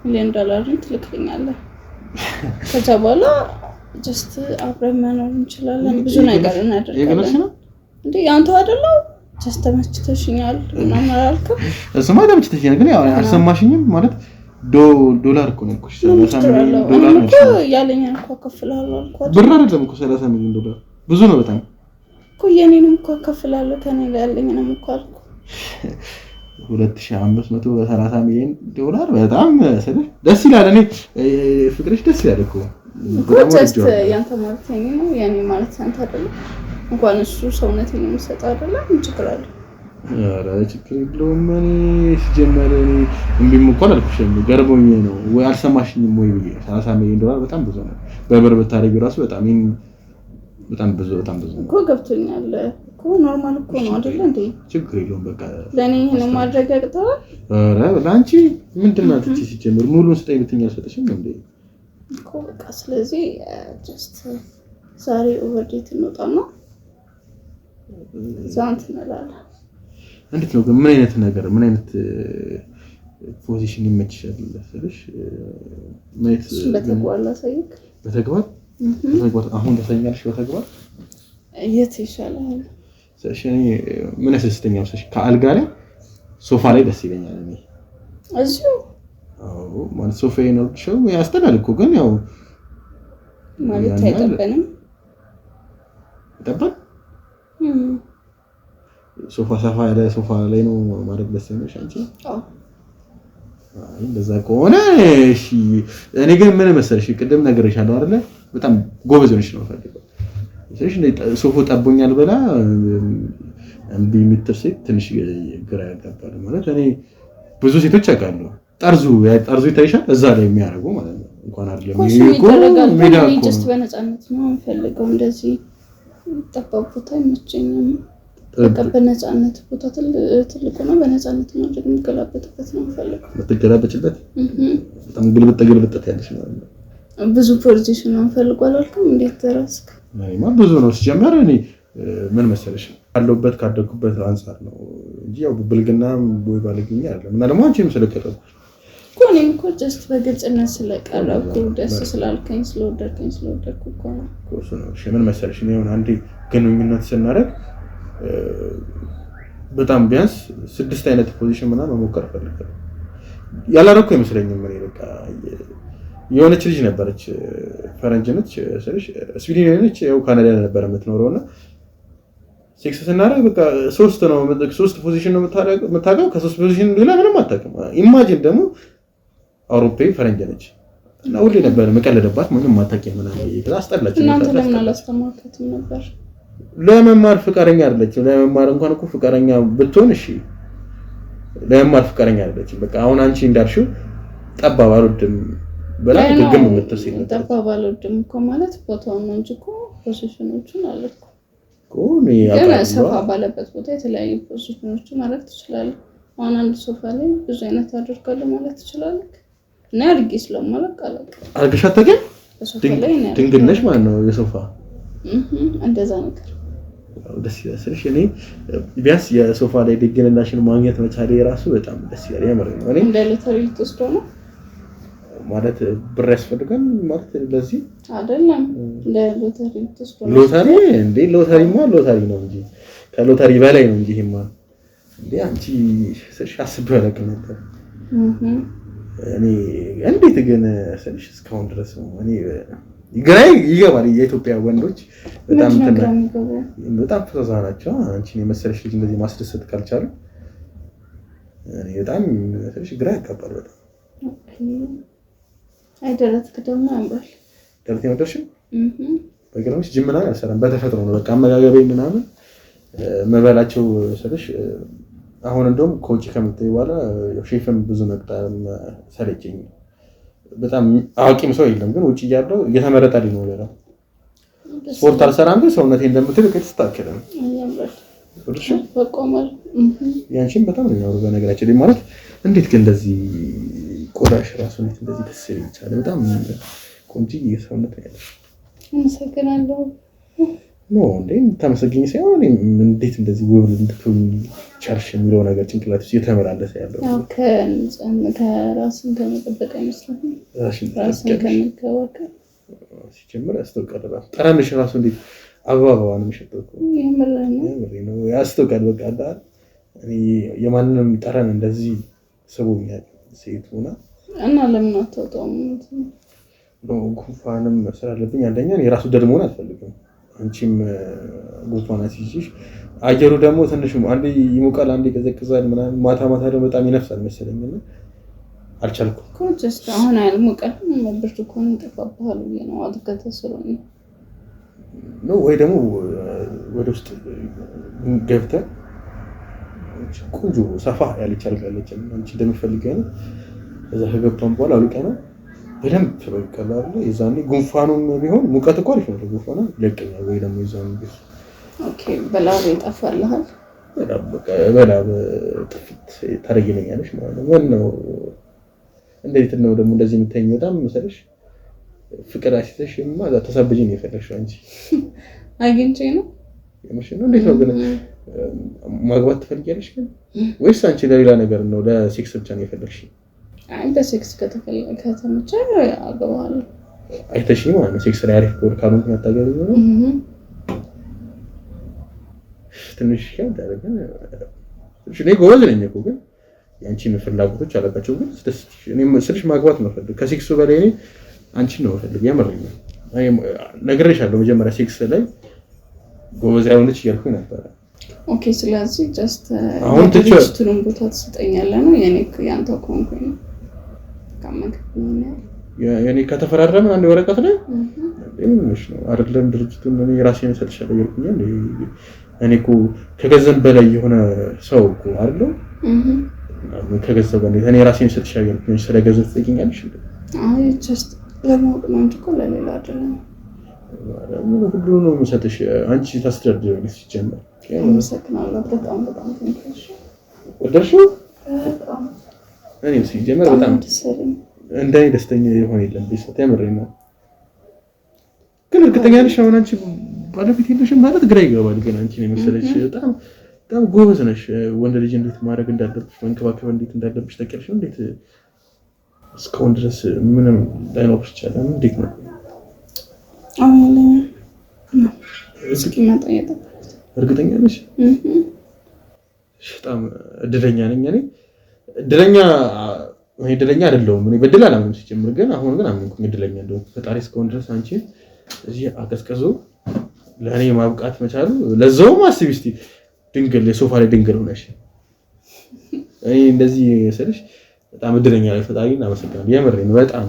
Speaker 4: ሚሊዮን ዶላርን ትልክልኛለህ ከዛ በኋላ ጀስት አብረን መኖር እንችላለን ብዙ ነገር እናደርጋለን እንዴ ያንተ አይደለም ጀስት ተመችተሽኛል ምናምን አላልክም
Speaker 2: እሱማ ተመችተሽኛል ግን ያው አልሰማሽኝም ማለት ዶላር እኮ ነው እኮ 30 ሚሊዮን ዶላር ነው
Speaker 4: ያለኝ እኮ ከፍላለሁ አልኩ
Speaker 2: ብር አይደለም እኮ 30 ሚሊዮን ዶላር ብዙ ነው በጣም
Speaker 4: እኮ የኔንም እኮ ከፍላለሁ ከኔ ጋር ያለኝንም እኮ አልኩ
Speaker 2: 2530 ሚሊዮን ዶላር በጣም ደስ ይላል እኔ ፍቅርሽ ደስ ይላል እኮ
Speaker 4: ጀስት ያንተ ማለት ነው የኔ ማለት አንተ አይደለም እንኳን እሱ ሰውነቴን የሚሰጠው አይደለም እንችላለን
Speaker 2: ኧረ ችግር የለውም እኔ ሲጀመር እኔ እምቢም እንኳን አልኩሽም ገርሞኝ ነው ወይ አልሰማሽኝም ወይ ብዬ 30 ሚሊዮን ዶላር በጣም ብዙ ነው በብር ብታረጊው ራሱ በጣም ብዙ
Speaker 4: እኮ ገብቶኛል እኮ ኖርማል እኮ ነው አይደል እንዴ
Speaker 2: ችግር የለውም በቃ
Speaker 4: ለኔ ይሄን ማድረግ ያቅተዋል
Speaker 2: ኧረ ላንቺ ምንድነው ትቺ ሲጀመር ሙሉን ስጠኝ ብትኛ አልሰጠሽም እንዴ
Speaker 4: እኮ በቃ ስለዚህ ጀስት ዛሬ ኦቨርዴት እንወጣና ዛንት እንላለን
Speaker 2: እንዴት ነው ግን ምን አይነት ፖዚሽን ይመችሻል ስለሽ ማለት
Speaker 4: በተግባር ላሳይክ
Speaker 2: በተግባር አሁን ተሰኛልሽ በተግባር
Speaker 4: የት ይሻላል
Speaker 2: ስለሽ ምን ያስደስተኛል ስለሽ ከአልጋ ላይ ሶፋ ላይ ደስ ይለኛል እኔ
Speaker 4: እዚሁ
Speaker 2: አዎ ማለት ሶፋዬ ነው ሾው ያስተላል እኮ ግን ያው
Speaker 4: ማለት አይጠበንም
Speaker 2: ይጠበን ሶፋ ሰፋ ያለ ሶፋ ላይ ነው ማድረግ ደስ የሚልሽ አንቺ
Speaker 4: አዎ
Speaker 2: እንደዛ ከሆነ እሺ እኔ ግን ምን መሰለሽ ቅድም ነገርሻለሁ አይደለ በጣም ጎበዝ ሆነሽ ነው ፈልገው ስለሽ ሶፋ ጠቦኛል በላ እንቢ ምትርሴ ትንሽ ግራ ያጋባል ማለት እኔ ብዙ ሴቶች አውቃለሁ ጠርዙ ይታይሻል እዛ ላይ የሚያደርጉ ማለት ነው እንኳን አይደለም
Speaker 4: ይሄ ሜዳ እኮ ጀስት በነፃነት ነው ፈልገው እንደዚህ ተጣጣፉታ ይመቸኛል በነፃነት ቦታ ትልቁ ነው በነፃነት ነው የሚገላበጥበት ነው ፈልገው
Speaker 2: በተገላበጥበት በጣም ግልብጥ ያለሽ ነው
Speaker 4: ብዙ ፖዚሽን ነው ፈልገው አላልኩም እንዴት ተራስክ
Speaker 2: ማይማ ብዙ ነው ሲጀመር እኔ ምን መሰለሽ አለውበት ካደኩበት አንፃር ነው እንጂ ያው ብልግና ወይ ባለግኛ አይደለም እና ደግሞ አንቺም ስለከረኩ
Speaker 4: እኮ እኔም እኮ ጀስት በግልጽነት ስለቀረብኩ ደስ ስላልከኝ ስለወደድከኝ ስለወደድኩ እኮ ነው
Speaker 2: እሱ ነው። እሺ ምን መሰለሽ እኔ አሁን አንዴ ግንኙነት ስናደርግ በጣም ቢያንስ 6 አይነት ፖዚሽን ምናምን መሞከር ፈልጋለሁ። ያላረኩ አይመስለኝም። እኔ በቃ የሆነች ልጅ ነበረች ፈረንጅ ነች ስለሽ ስዊድን ነች ያው ካናዳ ነበር የምትኖረውና ሴክስ ስናደርግ በቃ 3 ፖዚሽን ነው የምታውቀው። ከ3 ፖዚሽን ሌላ ምንም አታውቅም። ኢማጂን ደግሞ አውሮፓዊ ፈረንጅ ነች እና ሁሌ ነበር መቀለደባት ምንም አታውቅም ምናምን ይላል። አስጠላች።
Speaker 4: እናንተ ለምን አላስተማርከትም ነበር?
Speaker 2: ለመማር ፍቃደኛ አይደለችም። ለመማር እንኳን እኮ ፍቃደኛ ብትሆን እሺ ለመማር ፍቃደኛ አይደለችም። በቃ አሁን አንቺ እንዳልሽው ጠባብ አልወድም በላ ግግም የምትሰይ ነው።
Speaker 4: ጠባብ አልወድም እኮ ማለት ቦታውን ነው እንጂ እኮ ፖዚሽኖቹን አለኩ
Speaker 2: ኮኔ
Speaker 4: ግን ሰፋ ባለበት ቦታ የተለያዩ ፖዚሽኖችን ማድረግ ትችላለህ። አሁን አንድ ሶፋ ላይ ብዙ አይነት አድርጋለሁ ማለት ትችላለህ። እና አድርጌ ስለማለቅ አለቅ
Speaker 2: አድርገሽ አታውቂም? ድንግል ነሽ ማለት ነው የሶፋ
Speaker 4: እንደዛ ነገር
Speaker 2: ደስ ይላል። ስለሽ እኔ ቢያንስ የሶፋ ላይ ድንግልናሽን ማግኘት መቻሌ ራሱ በጣም ደስ ይላል። ያመረ ነው። እኔ
Speaker 4: እንደ ሎተሪ ተወስዶ ነው
Speaker 2: ማለት ብር ያስፈልጋል ማለት ለዚህ
Speaker 4: አይደለም። እንደ ሎተሪ ተወስዶ ነው።
Speaker 2: ሎተሪ እንዴ ሎተሪማ ሎተሪ ነው እንጂ ከሎተሪ በላይ ነው እንጂ ይሄማ እንዴ አንቺ ስለሽ አስቤው አላውቅም ነበር። እኔ እንዴት ግን ስለሽ እስካሁን ድረስ ነው እኔ ይገራይ ይገባል። የኢትዮጵያ ወንዶች በጣም ፈዛዛ ናቸው። አንቺን የመሰለሽ ልጅ እንደዚህ ማስደሰት ካልቻሉ እኔ በጣም ስለሽ ግራ ያጋባል በጣም።
Speaker 4: አይደረትክ ደግሞ ያምራል።
Speaker 2: ደረቴ ወደርሽ በግራምሽ ጅምና ያሰራን በተፈጥሮ ነው። በቃ አመጋገቤ ምናምን መበላቸው ስለሽ አሁን እንደውም ኮቺ ከመጣይ በኋላ ሼፍም ብዙ መቅጠም ሰለቸኝ። በጣም አቂም ሰው የለም ግን ውጪ ያለው እየተመረጠልኝ ነው ያለው። ስፖርት አልሰራም ግን ሰውነቴ እንደምትል ከተስተካከለ ነው ያምራል። ወደሽ
Speaker 4: በቆማል
Speaker 2: ያንቺም በጣም ነው ያወሩ በነገራችን ላይ ማለት እንዴት ግን እንደዚህ ቆዳሽ ራሱ እንደዚህ ደስ ይላል። በጣም ቆንጆ የሰውነት ያለው
Speaker 4: አመሰግናለሁ።
Speaker 2: ኖ እንዴ ተመስገኝ ሳይሆን እንዴት እንደዚህ ውብ እንድትሆን ቻልሽ የሚለው ነገር ጭንቅላት ውስጥ የተመላለሰ ያለው
Speaker 4: ከራስን ከመጠበቅ አይመስልም። ራስን ከመከባከብ
Speaker 2: ሲጀምር ያስተውቃል። ጠረንሽ ራሱ እንዴት አበባዋ ነው የሚሸጠው እኮ ነው ያስተውቃል። በቃ አይደል እኔ የማንንም ጠረን እንደዚህ ስቦኛል ሴት ሆና
Speaker 4: እና ለምን አታውጣውም?
Speaker 2: ጉንፋንም ስላለብኝ አንደኛ የራሱ ደድሞን አልፈልግም። አንቺም ጉንፋን አስይዝሽ አየሩ ደግሞ ትንሽ አንዴ ይሞቃል አንዴ ይቀዘቅዛል ምናምን ማታ ማታ ደግሞ በጣም ይነፍሳል መሰለኝና አልቻልኩም
Speaker 4: እኮ ጀስት አሁን አይልሞቀልም ብርድ እኮ ነው ተፋባሉ ነው አድርገተሰለኝ
Speaker 2: ነው ወይ ደግሞ ወደ ውስጥ ገብተህ ቆንጆ ሰፋ ያለች አልጋለች አንቺ እንደምፈልገው ነው እዛ ከገባን በኋላ አልቀና በደንብ ተበቀላል። የዛኔ ጉንፋኑም ቢሆን ሙቀት እኮ አሪፍ ነው ጉንፋኑ ለቀኛው ወይ ደግሞ ይዛን ቢስ
Speaker 4: ኦኬ በላብ ይጣፋልሃል።
Speaker 2: በላብ ጥፍት ታረጊልኛለሽ ማለት ነው። እንዴት ነው ደግሞ እንደዚህ የምታይኝ በጣም መሰለሽ ፍቅር አሲተሽማ ተሰብጂ ነው የፈለግሽው አንቺ
Speaker 4: አግኝቼ ነው
Speaker 2: የምሽ ነው። እንዴት ነው ግን ማግባት ትፈልጊያለሽ ግን ወይስ አንቺ ለሌላ ነገር ነው ለሴክስ ብቻ ነው የፈለግሽ?
Speaker 4: አይ በሴክስ ከተመቸ አገባለሁ።
Speaker 2: አይተሽ ማለት ነው ሴክስ ላይ አሪፍ ኮር ካሉን ያታገሉ ነው ትንሽ ያዳረገ እኔ ጎበዝ ነኝ እኮ ግን ያንቺን ፍላጎቶች አለባቸው ግን እኔ ስልሽ ማግባት ነው ፈልግ ከሴክሱ በላይ እኔ አንቺን ነው ፈልግ ያመረኝ ነግሬሻለሁ መጀመሪያ ሴክስ ላይ ጎበዝ ያልሆነች እያልኩኝ ነበር።
Speaker 4: ኦኬ ስለዚህ ጀስት አሁን ትችቱን ቦታ ትሰጠኛለህ ነው የኔ ያንተ ኮንኩኝ ካመንከኝ
Speaker 2: የኔ ከተፈራረመ አንድ ወረቀት ላይ ምንሽ ነው አይደለም ድርጅቱን እኔ ራሴን ሰጥቻለሁ ይልኩኛል። እኔ እኮ ከገንዘብ በላይ የሆነ ሰው እኮ አይደለም ከገንዘብ በላይ እኔ ራሴን ሰጥቻለሁ ይልኩኛል። ስለገንዘብ ትጠይቂኛለሽ?
Speaker 4: አይ ጀስት ለማወቅ ነው እንጂ እኮ ለሌላ አይደለም።
Speaker 2: ሁሉ ነው የምሰጥሽ አንቺ ታስተዳድሪያለሽ ሲጀመር
Speaker 4: አመሰግናለሁ በጣም በጣም ትንሽ
Speaker 2: ወደርሽው እኔ ሲጀመር በጣም እንደኔ ደስተኛ የሆነ የለም ቢሰጥ ያመረኝ ነው። ግን እርግጠኛ ነሽ አሁን አንቺ ባለቤት የለሽም ማለት ግራ ይገባል። ግን አንቺ ነው መሰለሽ በጣም በጣም ጎበዝ ነሽ። ወንድ ልጅ እንዴት ማድረግ እንዳለብሽ መንከባከብ እንዴት እንዳለብሽ ታውቂያለሽ። እንዴት እስካሁን ድረስ ምንም ላይኖር ይችላል። እንዴት ነው
Speaker 4: አሁን እስኪመጣ እየጠበኩት።
Speaker 2: እርግጠኛ ነሽ? በጣም እድለኛ ነኝ እኔ። እድለኛ አይደለሁም እኔ በድል አላምንም ሲጀምር፣ ግን አሁን ግን አምንኩኝ እድለኛ እንደሆነ። ፈጣሪ እስካሁን ድረስ አንቺ እዚህ አቀዝቅዞ ለእኔ ማብቃት መቻሉ፣ ለዛውም አስቢ እስኪ ድንግል የሶፋ ላይ ድንግል ሆነሽ። እኔ እንደዚህ ስልሽ በጣም እድለኛ ነኝ። ፈጣሪን አመሰግናለሁ። የምሬን በጣም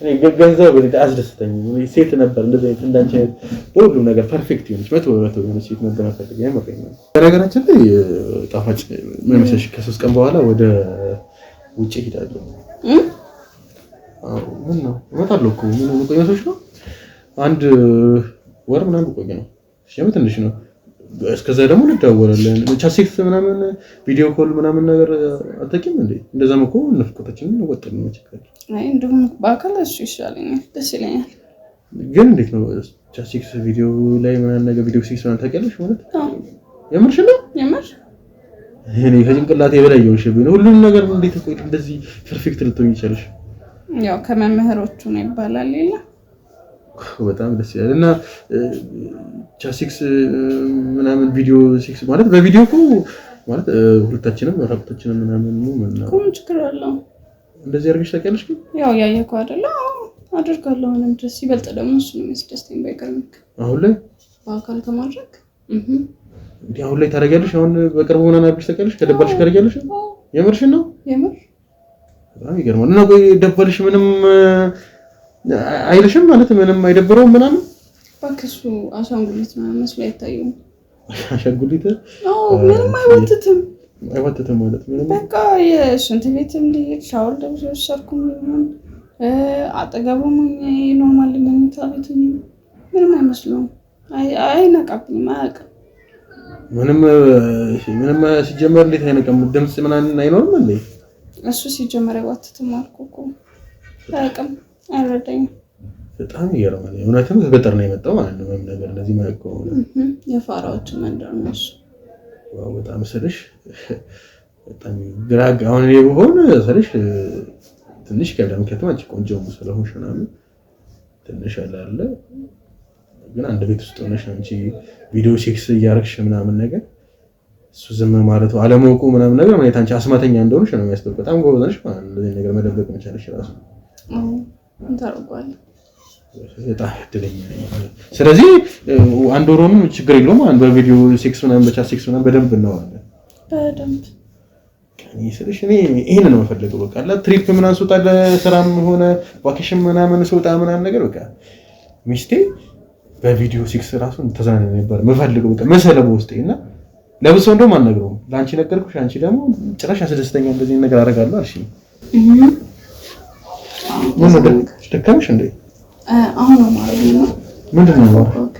Speaker 2: እኔ ገንዘብ አስደስተኝ። ሴት ነበር እንደዚህ አይነት እንዳንቺ አይነት በሁሉም ነገር ፐርፌክት የሆነች 100% የሆነች ሴት ነበር የምፈልገው። የምሬን ነው። በነገራችን ላይ ጣፋጭ ምን መሰለሽ ከ3 ቀን በኋላ ወደ ውጭ ሄዳለሁ። ምን ነው እመጣለሁ እኮ ምን ነው ቆይ መስሎሽ ነው? 1 ወር ምናምን ቆይ ነው። እሺ ትንሽ ነው። እስከዛ ደግሞ እንደዋወላለን። ቻሴክስ ምናምን ቪዲዮ ኮል ምናምን ነገር አትጠቂም እንዴ? እንደዛም እኮ ነፍቆታችንን ወጥተን ነው ቸካል።
Speaker 4: አይ እንደውም በአካል እሱ ይሻለኛል፣ ደስ ይለኛል።
Speaker 2: ግን እንዴት ነው ቻሴክስ ቪዲዮ ላይ ምናምን ነገር ቪዲዮ ሴክስ ምናምን ታውቂያለሽ ማለት? የምርሽ ነው?
Speaker 4: የምር
Speaker 2: እኔ ከጭንቅላቴ በላይ የሆንሽብኝ ሁሉም ነገር እንዴት ቆይ እንደዚህ ፐርፌክት ልትሆኚ ይችላልሽ?
Speaker 4: ያው ከመምህሮቹ ነው ይባላል ሌላ
Speaker 2: በጣም ደስ ይላል። እና ቻሴክስ ምናምን ቪዲዮ ሴክስ ማለት በቪዲዮ እኮ ማለት ሁለታችንም ራቁታችንን ምናምን ነው ማለት
Speaker 4: ነው። ችግር አለው
Speaker 2: እንደዚህ አድርገሽ ታውቂያለሽ? ግን
Speaker 4: ያው ያየከ አይደለ? አድርጋለሁ። ምንም ድረስ ይበልጥ ደግሞ እሱ ነው የሚያስደስተኝ ባይቀርምክ።
Speaker 2: አሁን ላይ
Speaker 4: በአካል ከማድረግ
Speaker 2: እንዴ አሁን ላይ ታደርጊያለሽ? አሁን በቅርቡ ሆነና አድርገሽ ታውቂያለሽ? ከደበልሽ ታደርጊያለሽ? የምርሽን ነው?
Speaker 4: የምር
Speaker 2: በጣም ይገርማል። እና ቆይ ደበልሽ ምንም አይልሽም ማለት ምንም አይደብረውም ምናምን?
Speaker 4: ባክሱ አሻንጉሊት ምናምን መስሎ አይታየውም።
Speaker 2: አሻንጉሊት?
Speaker 4: ምንም አይወትትም
Speaker 2: ማለት ምንም
Speaker 4: በቃ የሽንት ቤትም ልሄድ ሻወር ለብሶ ሰርኩም ምንም አጠገቡም ኖርማል መኝታ ቤት ምንም አይመስለውም። አይነቃብኝም፣ አያውቅም።
Speaker 2: ምንም ሲጀመር እንዴት አይነቃም? ድምፅ ምናምን አይኖርም እንዴ?
Speaker 4: እሱ ሲጀመር አይወትትም አልኩ እኮ አያውቅም፣ አይረዳኝም።
Speaker 2: በጣም ይገርማል። እውነትም ከገጠር ነው የመጣው ማለት ነው። ምንም ነገር እንደዚህ ማለት ከሆነ
Speaker 4: የፋራዎች መንደር ነው እሱ።
Speaker 2: ዋው በጣም ስልሽ በጣም ግራግ አሁን እኔ ብሆን ስልሽ ትንሽ ከብዳም ከተማች ቆንጆ ስለሆንሽ ምናምን ትንሽ አለ ግን አንድ ቤት ውስጥ ሆነሽ አንቺ ቪዲዮ ሴክስ እያረግሽ ምናምን ነገር እሱ ዝም ማለቱ አለማወቁ ምናምን ነገር ማለት አንቺ አስማተኛ እንደሆነሽ ነው የሚያስደርግ። በጣም ጎበዝ ነሽ ማለት ነው እንደዚህ ነገር መደበቅ መቻልሽ ራሱ
Speaker 4: እንታረጋለን።
Speaker 2: በጣም እድለኛ ነኝ። ስለዚህ 1 ወሩንም ችግር የለውም። አንድ በቪዲዮ ሴክስ ምናምን በቻት ሴክስ ምናምን በደንብ እናወራለን።
Speaker 4: በደንብ
Speaker 2: ከኔ ስልሽ እኔ ይሄን ነው የምፈልገው። በቃ ትሪፕ ምናምን ስወጣ ለስራም ሆነ ቫኬሽን ምናምን ስወጣ ምናምን ነገር በቃ ሚስቴ በቪዲዮ ሴክስ ራሱ ተዛና ነበር የምፈልገው። በቃ መሰለብ ውስጥ እና ለብሶ እንደውም አልነግረውም። ላንቺ ነገርኩሽ፣ አንቺ ደግሞ ጭራሽ አስደስተኛ እንደዚህ ነገር አደርጋለሁ አልሽኝ። ምን ነገር ተከምሽ እንዴ?
Speaker 4: አሁን ነው ማለት ነው።
Speaker 2: ምንድነው ነው?
Speaker 4: ኦኬ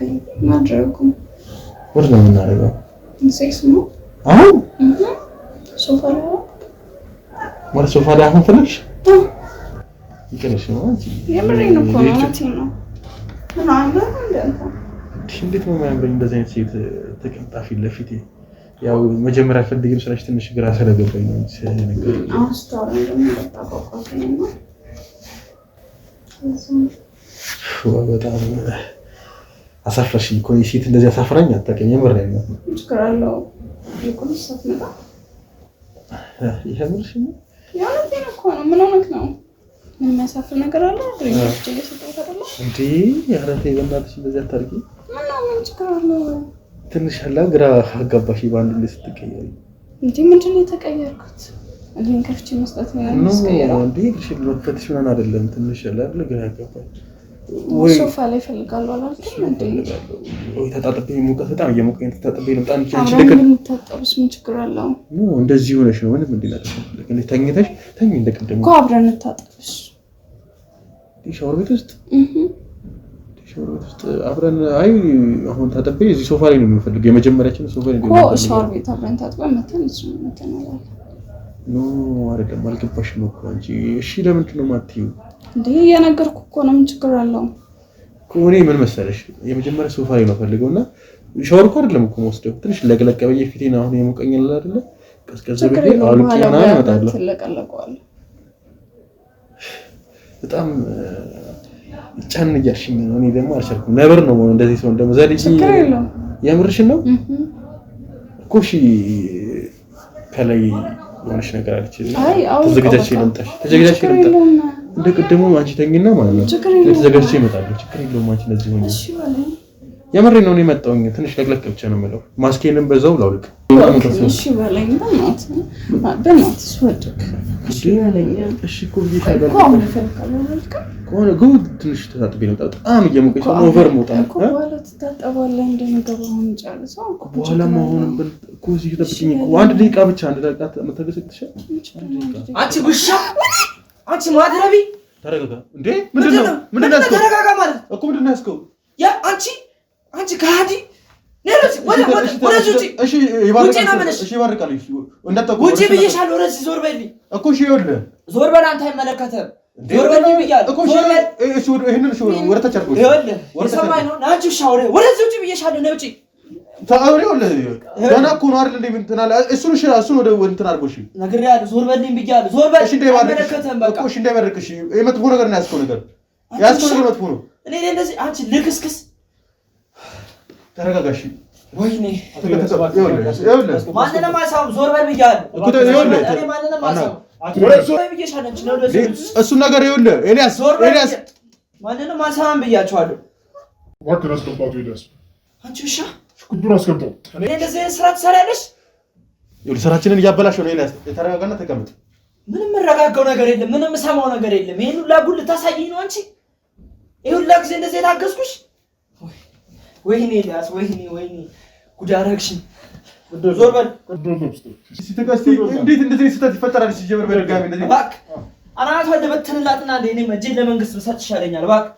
Speaker 4: ማድረጉ
Speaker 2: ወደ ነው የምናደርገው?
Speaker 4: ሴክስ ነው
Speaker 2: አሁን
Speaker 4: ሶፋ ላይ
Speaker 2: ወደ ሶፋ ላይ አሁን ፈለግሽ? ይቀርሽ ነው አንቺ
Speaker 4: የምሬን እኮ ነው ማለት ነው። ምን አለ
Speaker 2: እንዴት ነው የሚያምረኝ እንደዚህ አይነት ሴት ተቀምጣ ፊት ለፊቴ። ያው መጀመሪያ ፈልግም ስለሽ ትንሽ ግራ ስለገባኝ ነው ነገር
Speaker 4: አስታውራ እንደምታቆቆኝ ነው።
Speaker 2: በጣም አሳፈርሽኝ እኮ ሴት እንደዚህ አሳፍራኝ አታውቅም። የምሬን ነው።
Speaker 4: ችግር አለው ይቆም ሳትመጣ
Speaker 2: ይሄምርሽ ነው
Speaker 4: ያለኝ እኮ ነው። ምን ሆነክ ነው? ምን የሚያሳፍር ነገር አለ? ድሪንክስ እየሰጠሁት አይደለ
Speaker 2: እንዴ? ያረቴ በእናትሽ እንደዚህ አታርጊ።
Speaker 4: ምን ችግር አለው?
Speaker 2: ትንሽ አላ ግራ አጋባሽ ባንዱ ላይ ስትቀየሪ።
Speaker 4: እንዴ ምንድን ነው የተቀየርኩት? ድሪንክስ መስጠት ነው ያስቀየረው።
Speaker 2: እንዴ ልሽ ልፈትሽ ምናምን አይደለም። ትንሽ አላ ግራ አጋባሽ።
Speaker 4: ወይ ሶፋ ላይ ፈልጋለሁ አላልኩም እንዴ?
Speaker 2: ወይ ተጣጥቤ ሙቀት በጣም እየሞቀኝ ተጣጥቤ ነው ጣን ቻንቺ
Speaker 4: ልክ ምን ተጣጥብስ ምን ችግር አለው?
Speaker 2: እንደዚህ ሆነሽ ነው ምንም እንዲናቀሽ ለከኝ ተኝተሽ ተኝ እንደቀደም
Speaker 4: እኮ አብረን እንታጠብሽ
Speaker 2: ሻወር ቤት ውስጥ ሻወር ቤት ውስጥ አብረን አይ አሁን ታጠቤ እዚህ ሶፋ ላይ ነው የምፈልገው። የመጀመሪያችን ሶፋ ላይ ነው
Speaker 4: እኮ ሻወር ቤት አብረን ታጥበን መተን እሱ መተናል።
Speaker 2: ኖ አይደለም አልገባሽም እኮ አንቺ። እሺ ለምንድን ነው የማትይው?
Speaker 4: እንዴ የነገርኩህ እኮ ነው። ምን ችግር አለው?
Speaker 2: ኮኔ ምን መሰለሽ የመጀመሪያ ሶፋ ላይ ነው ፈልገውና ሻወር እኮ አይደለም እኮ ወስደው ትንሽ ለቅለቅ በየ ፊቴና አሁን የሞቀኛል አይደለ? ቀዝቀዝ ብዬ አልቂና እመጣለሁ።
Speaker 4: ትለቀለቀዋለህ
Speaker 2: በጣም ጫን እያልሽኝ ነው። እኔ ደግሞ አልቻልኩም። ነበር ነው እንደዚህ ሰው እንደው ዘልጂ የምርሽን ነው እኮ እሺ ከላይ የሆነሽ ነገር አለች ተዘጋጅተሽ ልምጣሽ እንደ ቀደሙ አንቺ ተኝና ማለት ነው ተዘጋጅተሽ ይመጣል ችግር የለውም አንቺ ለዚህ ሆነ እሺ ማለት የምሬ ነው የመጣውኝ ትንሽ ለግለቅ ብቻ ነው የምለው ማስኬንም በዛው ላውልቅ
Speaker 4: እሺ ባለኝ በእናትህ ወድቅ እሺ ባለኝ
Speaker 2: እሺ እኮ ይሻላል ከሆነ ጉድ ትንሽ ተጣጥቤ ነው በጣም እየሞቀች ነው ኦቨር ሞጣ
Speaker 4: እኮ ማለት ተጣጣባለህ እንደነገባውን ጫልሰው እኮ
Speaker 2: በኋላ ማሆንም እኮ እዚህ ተጠብቂኝ እኮ አንድ ደቂቃ ብቻ አንድ ደቂቃ መተገሰክተሽ
Speaker 1: አንቺ ጉሻ አንቺ ማድረቢ
Speaker 2: ተረጋጋ እንዴ ምንድነው
Speaker 1: ተረጋጋ ማለት
Speaker 2: እኮ ምንድነው ያስከው
Speaker 1: ያ አንቺ ካዲ ነረስ ወደ እሺ ይባርካል እሺ እንደተቆ ውጪ ብዬሻለሁ ወደዚህ ዞር በልኝ እኮ እሺ ይኸውልህ ዞር በል አንተ አይመለከተም ዞር በልኝ ብያለሁ እኮ እሺ ይሄንን እሺ ወደ ታች አድርጎ ይኸውልህ ሰማይ ነው ናቹ ሻውሬ ወደዚህ ውጪ ብዬሻለሁ ነው ውጪ ታውሪውልህ ገና እኮ ነው አይደል እንዴ እንትና እሱን ወደ እንትና አድርጎ እሺ ነግሬሃለሁ ዞር በልኝ ብያለሁ ዞር በል እሺ አይመለከተም በቃ እሺ እንዳይባርክ እሺ የመጥፎ ነገር ነው ያስከው ነገር መጥፎ ነው እኔ እንደዚህ አንቺ ልክስክስ ተረጋጋሽ ወይኔ ማንንም አሳው ዞር በል ብያለሁ እኮ እኔ ማንንም አሳው ዞር በል ብዬሻለሁ ነው እሱ ነገር ይኸውልህ ኤልያስ ማንንም አሳም ብያቸዋለሁ
Speaker 6: ዋክ አስገባቱ ይደስ
Speaker 1: አንቺ ውሻ
Speaker 6: ኩዱን አስገባው
Speaker 1: እኔ እንደዚህ ስራ ትሰሪያለሽ
Speaker 2: ይኸውልህ ስራችንን እያበላሽው ነው ኤልያስ ተረጋጋና ተቀመጥ
Speaker 1: ምንም መረጋጋው ነገር የለም ምንም ሰማው ነገር የለም ይሄን ሁላ ጉድ ልታሳይኝ ነው አንቺ ይሄ ሁላ ጊዜ እንደዚህ ታገስኩሽ ወይኔ ኤልያስ ወይኔ ጉድ አደረግሽኝ ዞር በል
Speaker 2: ሲተጋስቲ እንዴት እንደዚህ ስህተት ይፈጠራል ሲጀምር በድጋሚ እንደዚህ
Speaker 1: እባክህ አናቷ ለበተንላትና እኔ መጄ ለመንግስት ብሰጥ ይሻለኛል እባክህ